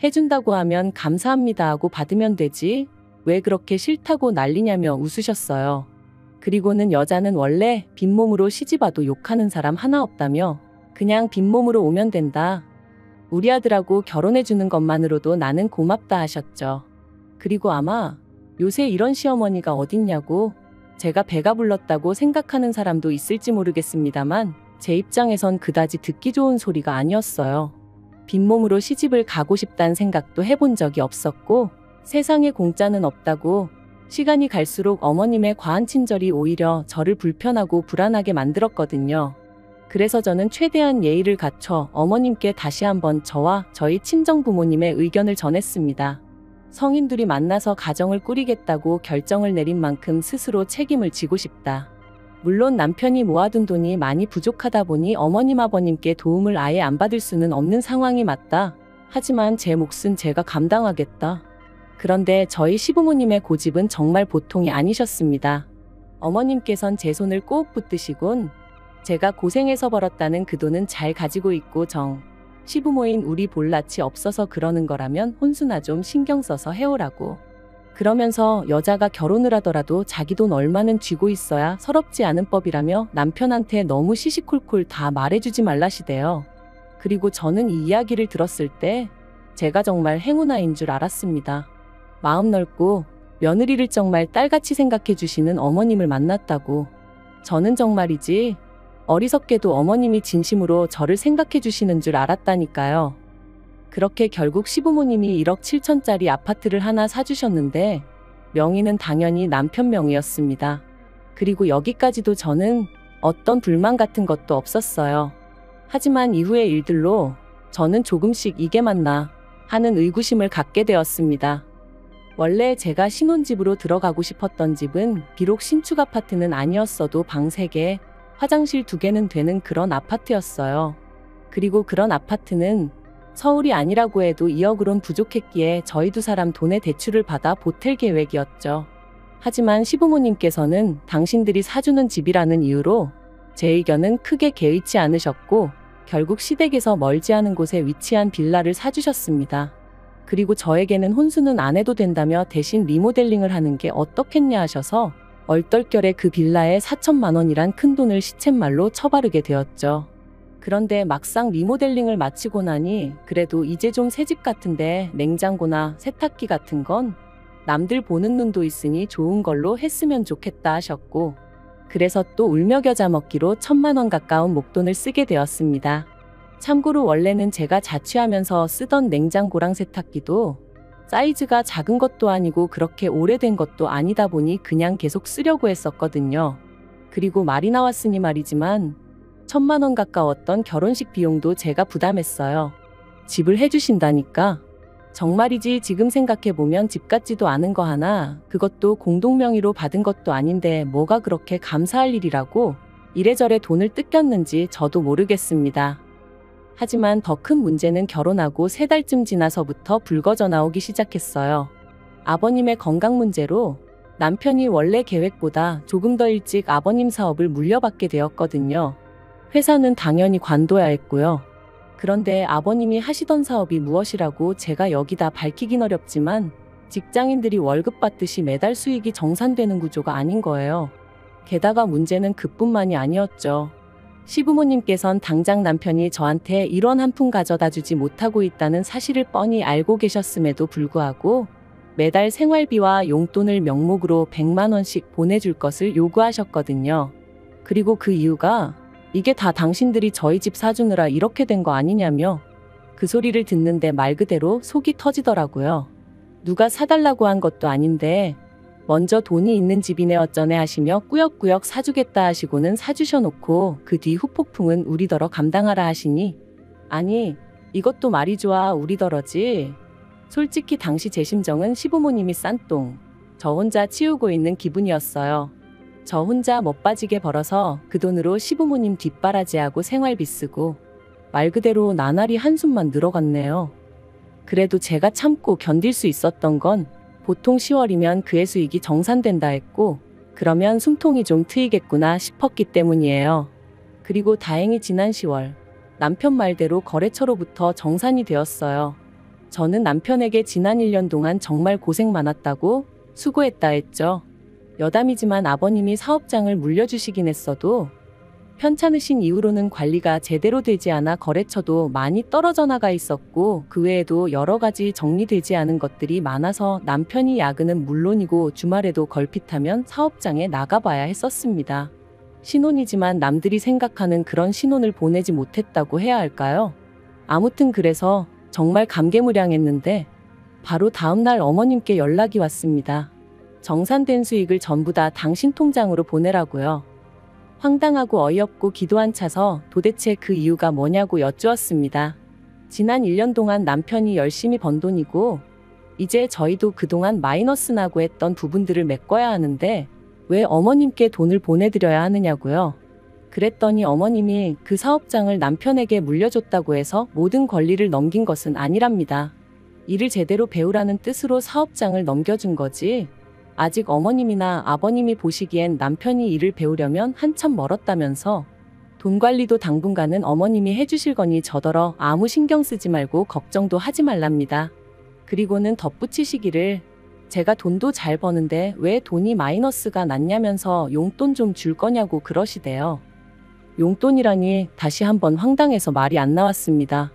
해준다고 하면 감사합니다 하고 받으면 되지. 왜 그렇게 싫다고 난리냐며 웃으셨어요. 그리고는 여자는 원래 빈몸으로 시집와도 욕하는 사람 하나 없다며 그냥 빈몸으로 오면 된다. 우리 아들하고 결혼해주는 것만으로도 나는 고맙다 하셨죠. 그리고 아마 요새 이런 시어머니가 어딨냐고 제가 배가 불렀다고 생각하는 사람도 있을지 모르겠습니다만 제 입장에선 그다지 듣기 좋은 소리가 아니었어요. 빈몸으로 시집을 가고 싶다는 생각도 해본 적이 없었고 세상에 공짜는 없다고 시간이 갈수록 어머님의 과한 친절이 오히려 저를 불편하고 불안하게 만들었거든요. 그래서 저는 최대한 예의를 갖춰 어머님께 다시 한번 저와 저희 친정부모님의 의견을 전했습니다. 성인들이 만나서 가정을 꾸리겠다고 결정을 내린 만큼 스스로 책임을 지고 싶다. 물론 남편이 모아둔 돈이 많이 부족하다 보니 어머님 아버님께 도움을 아예 안 받을 수는 없는 상황이 맞다. 하지만 제 몫은 제가 감당하겠다. 그런데 저희 시부모님의 고집은 정말 보통이 아니셨습니다. 어머님께선 제 손을 꼭 붙드시곤 제가 고생해서 벌었다는 그 돈은 잘 가지고 있고 시부모인 우리 볼 낯이 없어서 그러는 거라면 혼수나 좀 신경 써서 해오라고. 그러면서 여자가 결혼을 하더라도 자기 돈 얼마는 쥐고 있어야 서럽지 않은 법이라며 남편한테 너무 시시콜콜 다 말해주지 말라시대요. 그리고 저는 이 이야기를 들었을 때 제가 정말 행운아인 줄 알았습니다. 마음 넓고 며느리를 정말 딸같이 생각해 주시는 어머님을 만났다고. 저는 정말이지 어리석게도 어머님이 진심으로 저를 생각해 주시는 줄 알았다니까요. 그렇게 결국 시부모님이 1억 7천짜리 아파트를 하나 사주셨는데 명의는 당연히 남편 명의였습니다. 그리고 여기까지도 저는 어떤 불만 같은 것도 없었어요. 하지만 이후의 일들로 저는 조금씩 이게 맞나 하는 의구심을 갖게 되었습니다. 원래 제가 신혼집으로 들어가고 싶었던 집은 비록 신축 아파트는 아니었어도 방 3개, 화장실 2개는 되는 그런 아파트였어요. 그리고 그런 아파트는 서울이 아니라고 해도 2억으론 부족했기에 저희 2사람 돈의 대출을 받아 보탤 계획이었죠. 하지만 시부모님께서는 당신들이 사주는 집이라는 이유로 제 의견은 크게 개의치 않으셨고 결국 시댁에서 멀지 않은 곳에 위치한 빌라를 사주셨습니다. 그리고 저에게는 혼수는 안 해도 된다며 대신 리모델링을 하는 게 어떻겠냐 하셔서 얼떨결에 그 빌라에 4천만 원이란 큰돈을 시쳇말로 쳐바르게 되었죠. 그런데 막상 리모델링을 마치고 나니 그래도 이제 좀 새집 같은데 냉장고나 세탁기 같은 건 남들 보는 눈도 있으니 좋은 걸로 했으면 좋겠다 하셨고 그래서 또 울며 겨자 먹기로 1,000만 원 가까운 목돈을 쓰게 되었습니다. 참고로 원래는 제가 자취하면서 쓰던 냉장고랑 세탁기도 사이즈가 작은 것도 아니고 그렇게 오래된 것도 아니다 보니 그냥 계속 쓰려고 했었거든요. 그리고 말이 나왔으니 말이지만 1,000만 원 가까웠던 결혼식 비용도 제가 부담했어요. 집을 해주신다니까. 정말이지 지금 생각해보면 집 같지도 않은 거 하나, 그것도 공동명의로 받은 것도 아닌데 뭐가 그렇게 감사할 일이라고 이래저래 돈을 뜯겼는지 저도 모르겠습니다. 하지만 더 큰 문제는 결혼하고 3달쯤 지나서부터 불거져 나오기 시작했어요. 아버님의 건강 문제로 남편이 원래 계획보다 조금 더 일찍 아버님 사업을 물려받게 되었거든요. 회사는 당연히 관둬야 했고요. 그런데 아버님이 하시던 사업이 무엇이라고 제가 여기다 밝히긴 어렵지만 직장인들이 월급 받듯이 매달 수익이 정산되는 구조가 아닌 거예요. 게다가 문제는 그뿐만이 아니었죠. 시부모님께선 당장 남편이 저한테 1원 한 푼 가져다 주지 못하고 있다는 사실을 뻔히 알고 계셨음에도 불구하고 매달 생활비와 용돈을 명목으로 100만 원씩 보내줄 것을 요구하셨거든요. 그리고 그 이유가 이게 다 당신들이 저희 집 사주느라 이렇게 된 거 아니냐며 그 소리를 듣는데 말 그대로 속이 터지더라고요. 누가 사달라고 한 것도 아닌데 먼저 돈이 있는 집이네 어쩌네 하시며 꾸역꾸역 사주겠다 하시고는 사주셔놓고 그 뒤 후폭풍은 우리더러 감당하라 하시니 아니 이것도 말이 좋아 우리더러지. 솔직히 당시 제 심정은 시부모님이 싼 똥 저 혼자 치우고 있는 기분이었어요. 저 혼자 멋빠지게 벌어서 그 돈으로 시부모님 뒷바라지하고 생활비 쓰고 말 그대로 나날이 한숨만 늘어갔네요. 그래도 제가 참고 견딜 수 있었던 건 보통 10월이면 그의 수익이 정산된다 했고 그러면 숨통이 좀 트이겠구나 싶었기 때문이에요. 그리고 다행히 지난 10월 남편 말대로 거래처로부터 정산이 되었어요. 저는 남편에게 지난 1년 동안 정말 고생 많았다고 수고했다 했죠. 여담이지만 아버님이 사업장을 물려주시긴 했어도 편찮으신 이후로는 관리가 제대로 되지 않아 거래처도 많이 떨어져 나가 있었고 그 외에도 여러 가지 정리되지 않은 것들이 많아서 남편이 야근은 물론이고 주말에도 걸핏하면 사업장에 나가봐야 했었습니다. 신혼이지만 남들이 생각하는 그런 신혼을 보내지 못했다고 해야 할까요? 아무튼 그래서 정말 감개무량했는데 바로 다음날 어머님께 연락이 왔습니다. 정산된 수익을 전부 다 당신 통장으로 보내라고요. 황당하고 어이없고 기도 안 차서 도대체 그 이유가 뭐냐고 여쭈었습니다. 지난 1년 동안 남편이 열심히 번 돈이고 이제 저희도 그동안 마이너스 나고 했던 부분들을 메꿔야 하는데 왜 어머님께 돈을 보내드려야 하느냐고요. 그랬더니 어머님이 그 사업장을 남편에게 물려줬다고 해서 모든 권리를 넘긴 것은 아니랍니다. 일을 제대로 배우라는 뜻으로 사업장을 넘겨준 거지. 아직 어머님이나 아버님이 보시기엔 남편이 일을 배우려면 한참 멀었다면서 돈 관리도 당분간은 어머님이 해주실 거니 저더러 아무 신경 쓰지 말고 걱정도 하지 말랍니다. 그리고는 덧붙이시기를 제가 돈도 잘 버는데 왜 돈이 마이너스가 났냐면서 용돈 좀 줄 거냐고 그러시대요. 용돈이라니 다시 한번 황당해서 말이 안 나왔습니다.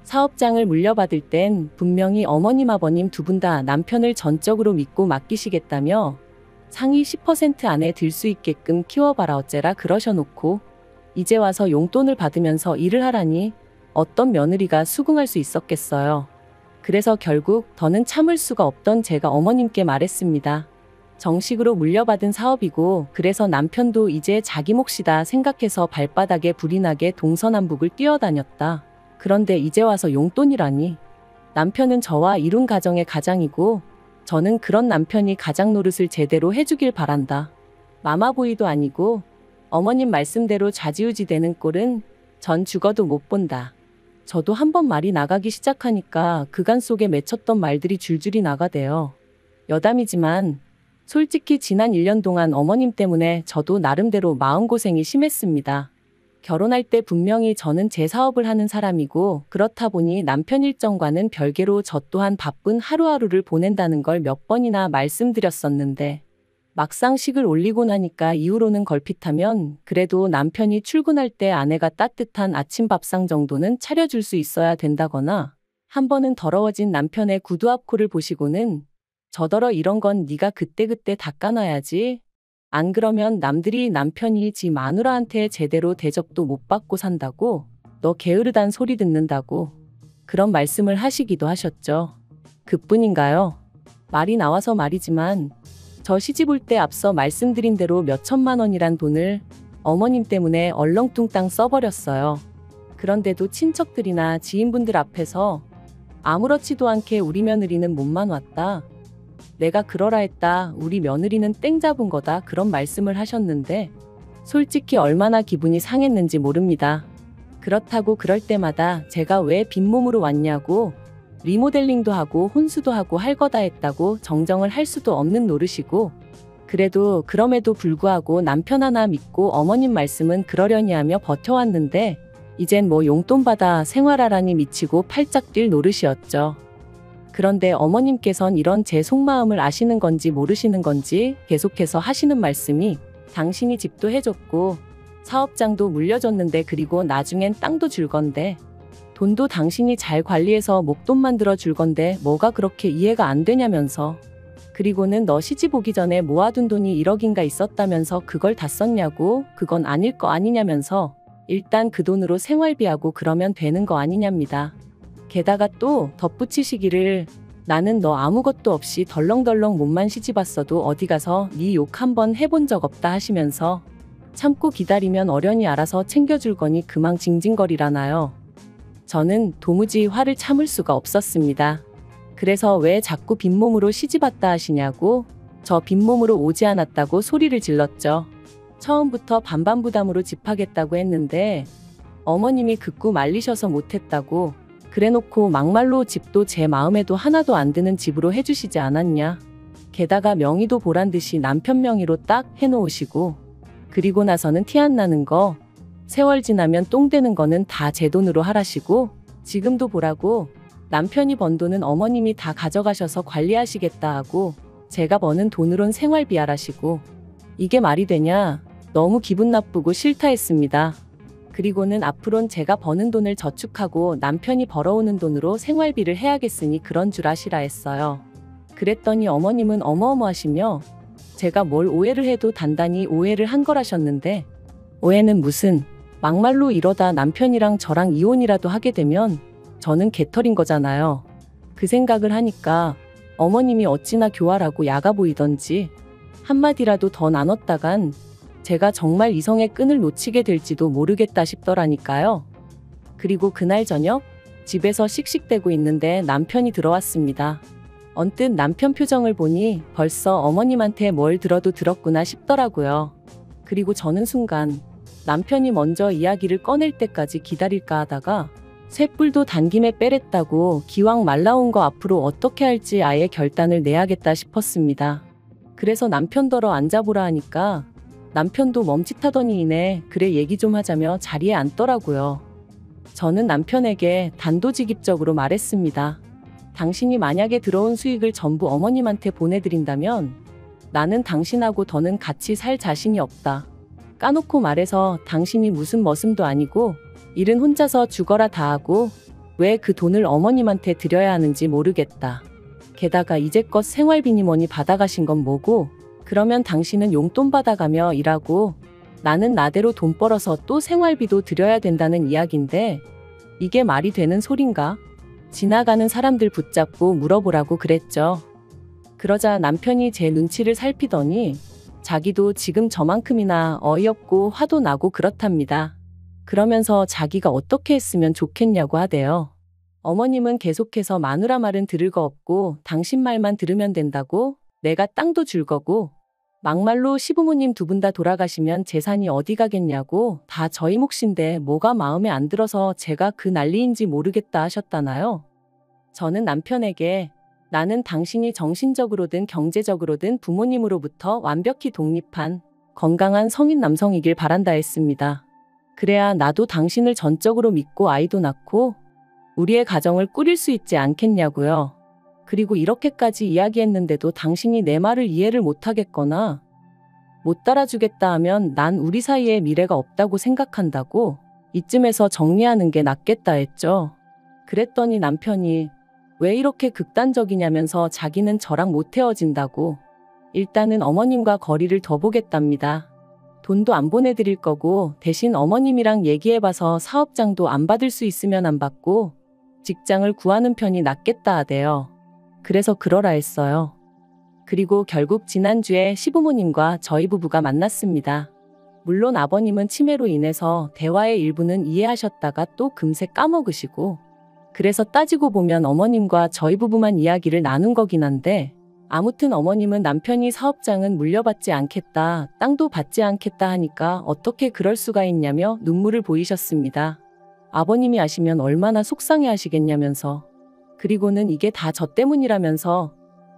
사업장을 물려받을 땐 분명히 어머님 아버님 두 분 다 남편을 전적으로 믿고 맡기시겠다며 상위 10% 안에 들 수 있게끔 키워봐라 어째라 그러셔놓고 이제 와서 용돈을 받으면서 일을 하라니 어떤 며느리가 수긍할 수 있었겠어요. 그래서 결국 더는 참을 수가 없던 제가 어머님께 말했습니다. 정식으로 물려받은 사업이고 그래서 남편도 이제 자기 몫이다 생각해서 발바닥에 불이 나게 동서남북을 뛰어다녔다. 그런데 이제 와서 용돈이라니. 남편은 저와 이룬 가정의 가장이고 저는 그런 남편이 가장 노릇을 제대로 해주길 바란다. 마마보이도 아니고 어머님 말씀대로 좌지우지 되는 꼴은 전 죽어도 못 본다. 저도 한번 말이 나가기 시작하니까 그간 속에 맺혔던 말들이 줄줄이 나가대요. 여담이지만 솔직히 지난 1년 동안 어머님 때문에 저도 나름대로 마음고생이 심했습니다. 결혼할 때 분명히 저는 제 사업을 하는 사람이고 그렇다 보니 남편 일정과는 별개로 저 또한 바쁜 하루하루를 보낸다는 걸 몇 번이나 말씀드렸었는데 막상 식을 올리고 나니까 이후로는 걸핏하면 그래도 남편이 출근할 때 아내가 따뜻한 아침 밥상 정도는 차려줄 수 있어야 된다거나 한 번은 더러워진 남편의 구두 앞코를 보시고는 저더러 이런 건 네가 그때그때 닦아놔야지. 안 그러면 남들이 남편이 지 마누라한테 제대로 대접도 못 받고 산다고 너 게으르단 소리 듣는다고 그런 말씀을 하시기도 하셨죠. 그뿐인가요? 말이 나와서 말이지만 저 시집 올 때 앞서 말씀드린 대로 몇 천만 원이란 돈을 어머님 때문에 얼렁뚱땅 써버렸어요. 그런데도 친척들이나 지인분들 앞에서 아무렇지도 않게 우리 며느리는 몸만 왔다. 내가 그러라 했다. 우리 며느리는 땡 잡은 거다. 그런 말씀을 하셨는데 솔직히 얼마나 기분이 상했는지 모릅니다. 그렇다고 그럴 때마다 제가 왜 빈몸으로 왔냐고 리모델링도 하고 혼수도 하고 할 거다 했다고 정정을 할 수도 없는 노릇이고 그래도 그럼에도 불구하고 남편 하나 믿고 어머님 말씀은 그러려니 하며 버텨왔는데 이젠 뭐 용돈 받아 생활하라니 미치고 팔짝 뛸 노릇이었죠. 그런데 어머님께선 이런 제 속마음을 아시는 건지 모르시는 건지 계속해서 하시는 말씀이 당신이 집도 해줬고 사업장도 물려줬는데 그리고 나중엔 땅도 줄 건데 돈도 당신이 잘 관리해서 목돈 만들어 줄 건데 뭐가 그렇게 이해가 안 되냐면서 그리고는 너 시집 오기 전에 모아둔 돈이 1억인가 있었다면서 그걸 다 썼냐고 그건 아닐 거 아니냐면서 일단 그 돈으로 생활비하고 그러면 되는 거 아니냐입니다. 게다가 또 덧붙이시기를 나는 너 아무것도 없이 덜렁덜렁 몸만 시집 왔어도 어디 가서 네 욕 한번 해본 적 없다 하시면서 참고 기다리면 어련히 알아서 챙겨줄 거니 그만 징징거리라나요. 저는 도무지 화를 참을 수가 없었습니다. 그래서 왜 자꾸 빈몸으로 시집 왔다 하시냐고 저 빈몸으로 오지 않았다고 소리를 질렀죠. 처음부터 반반부담으로 집하겠다고 했는데 어머님이 극구 말리셔서 못했다고 그래놓고 막말로 집도 제 마음에도 하나도 안 드는 집으로 해주시지 않았냐. 게다가 명의도 보란듯이 남편 명의로 딱 해놓으시고 그리고 나서는 티 안 나는 거 세월 지나면 똥 되는 거는 다 제 돈으로 하라시고 지금도 보라고 남편이 번 돈은 어머님이 다 가져가셔서 관리하시겠다 하고 제가 버는 돈으론 생활비 하라시고 이게 말이 되냐? 너무 기분 나쁘고 싫다 했습니다. 그리고는 앞으론 제가 버는 돈을 저축하고 남편이 벌어오는 돈으로 생활비를 해야겠으니 그런 줄 아시라 했어요. 그랬더니 어머님은 어머어머하시며 제가 뭘 오해를 해도 단단히 오해를 한 거라셨는데 오해는 무슨 막말로 이러다 남편이랑 저랑 이혼이라도 하게 되면 저는 개털인 거잖아요. 그 생각을 하니까 어머님이 어찌나 교활하고 야가 보이던지 한마디라도 더 나눴다간 제가 정말 이성의 끈을 놓치게 될지도 모르겠다 싶더라니까요. 그리고 그날 저녁 집에서 씩씩대고 있는데 남편이 들어왔습니다. 언뜻 남편 표정을 보니 벌써 어머님한테 뭘 들어도 들었구나 싶더라고요. 그리고 저는 순간 남편이 먼저 이야기를 꺼낼 때까지 기다릴까 하다가 쇳불도 단김에 빼랬다고 기왕 말 나온 거 앞으로 어떻게 할지 아예 결단을 내야겠다 싶었습니다. 그래서 남편더러 앉아보라 하니까 남편도 멈칫하더니 이내 그래 얘기 좀 하자며 자리에 앉더라고요. 저는 남편에게 단도직입적으로 말했습니다. 당신이 만약에 들어온 수익을 전부 어머님한테 보내드린다면 나는 당신하고 더는 같이 살 자신이 없다. 까놓고 말해서 당신이 무슨 머슴도 아니고 일은 혼자서 죽어라 다 하고 왜 그 돈을 어머님한테 드려야 하는지 모르겠다. 게다가 이제껏 생활비니 뭐니 받아가신 건 뭐고 그러면 당신은 용돈 받아가며 일하고 나는 나대로 돈 벌어서 또 생활비도 드려야 된다는 이야기인데 이게 말이 되는 소린가? 지나가는 사람들 붙잡고 물어보라고 그랬죠. 그러자 남편이 제 눈치를 살피더니 자기도 지금 저만큼이나 어이없고 화도 나고 그렇답니다. 그러면서 자기가 어떻게 했으면 좋겠냐고 하대요. 어머님은 계속해서 마누라 말은 들을 거 없고 당신 말만 들으면 된다고 내가 땅도 줄 거고 막말로 시부모님 두 분 다 돌아가시면 재산이 어디 가겠냐고 다 저희 몫인데 뭐가 마음에 안 들어서 제가 그 난리인지 모르겠다 하셨다나요? 저는 남편에게 나는 당신이 정신적으로든 경제적으로든 부모님으로부터 완벽히 독립한 건강한 성인 남성이길 바란다 했습니다. 그래야 나도 당신을 전적으로 믿고 아이도 낳고 우리의 가정을 꾸릴 수 있지 않겠냐고요. 그리고 이렇게까지 이야기했는데도 당신이 내 말을 이해를 못하겠거나 못 따라주겠다 하면 난 우리 사이에 미래가 없다고 생각한다고 이쯤에서 정리하는 게 낫겠다 했죠. 그랬더니 남편이 왜 이렇게 극단적이냐면서 자기는 저랑 못 헤어진다고 일단은 어머님과 거리를 더 보겠답니다. 돈도 안 보내드릴 거고 대신 어머님이랑 얘기해봐서 사업장도 안 받을 수 있으면 안 받고 직장을 구하는 편이 낫겠다 하대요. 그래서 그러라 했어요. 그리고 결국 지난주에 시부모님과 저희 부부가 만났습니다. 물론 아버님은 치매로 인해서 대화의 일부는 이해하셨다가 또 금세 까먹으시고 그래서 따지고 보면 어머님과 저희 부부만 이야기를 나눈 거긴 한데 아무튼 어머님은 남편이 사업장은 물려받지 않겠다, 땅도 받지 않겠다 하니까 어떻게 그럴 수가 있냐며 눈물을 보이셨습니다. 아버님이 아시면 얼마나 속상해 하시겠냐면서 그리고는 이게 다 저 때문이라면서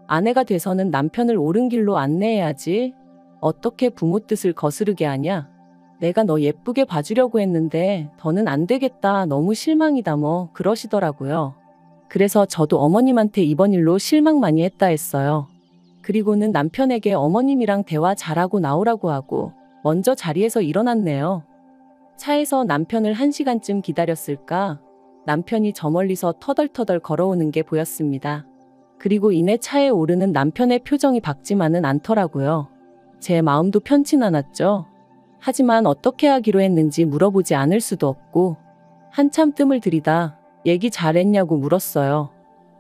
아내가 돼서는 남편을 옳은 길로 안내해야지 어떻게 부모 뜻을 거스르게 하냐. 내가 너 예쁘게 봐주려고 했는데 더는 안 되겠다. 너무 실망이다 뭐 그러시더라고요. 그래서 저도 어머님한테 이번 일로 실망 많이 했다 했어요. 그리고는 남편에게 어머님이랑 대화 잘하고 나오라고 하고 먼저 자리에서 일어났네요. 차에서 남편을 1시간쯤 기다렸을까 남편이 저 멀리서 터덜터덜 걸어오는 게 보였습니다. 그리고 이내 차에 오르는 남편의 표정이 밝지만은 않더라고요. 제 마음도 편치 않았죠. 하지만 어떻게 하기로 했는지 물어보지 않을 수도 없고 한참 뜸을 들이다 얘기 잘했냐고 물었어요.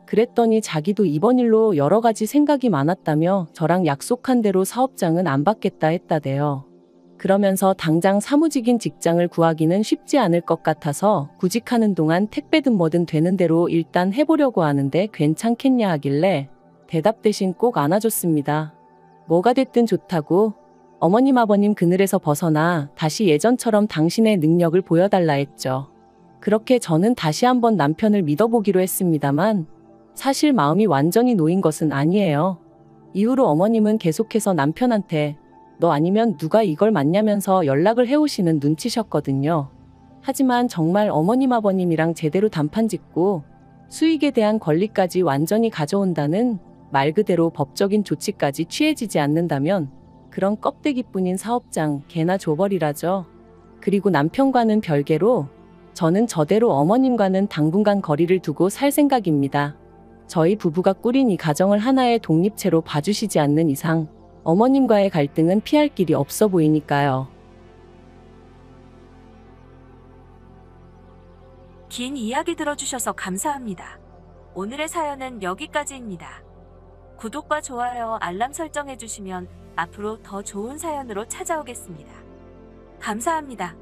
그랬더니 자기도 이번 일로 여러 가지 생각이 많았다며 저랑 약속한 대로 사업장은 안 받겠다 했다대요. 그러면서 당장 사무직인 직장을 구하기는 쉽지 않을 것 같아서 구직하는 동안 택배든 뭐든 되는 대로 일단 해보려고 하는데 괜찮겠냐 하길래 대답 대신 꼭 안아줬습니다. 뭐가 됐든 좋다고 어머님 아버님 그늘에서 벗어나 다시 예전처럼 당신의 능력을 보여달라 했죠. 그렇게 저는 다시 한번 남편을 믿어보기로 했습니다만 사실 마음이 완전히 놓인 것은 아니에요. 이후로 어머님은 계속해서 남편한테 너 아니면 누가 이걸 맞냐면서 연락을 해오시는 눈치셨거든요. 하지만 정말 어머님 아버님이랑 제대로 단판 짓고 수익에 대한 권리까지 완전히 가져온다는 말 그대로 법적인 조치까지 취해지지 않는다면 그런 껍데기뿐인 사업장 개나 줘버리라죠. 그리고 남편과는 별개로 저는 저대로 어머님과는 당분간 거리를 두고 살 생각입니다. 저희 부부가 꾸린 이 가정을 하나의 독립체로 봐주시지 않는 이상 어머님과의 갈등은 피할 길이 없어 보이니까요. 긴 이야기 들어주셔서 감사합니다. 오늘의 사연은 여기까지입니다. 구독과 좋아요, 알람 설정해주시면 앞으로 더 좋은 사연으로 찾아오겠습니다. 감사합니다.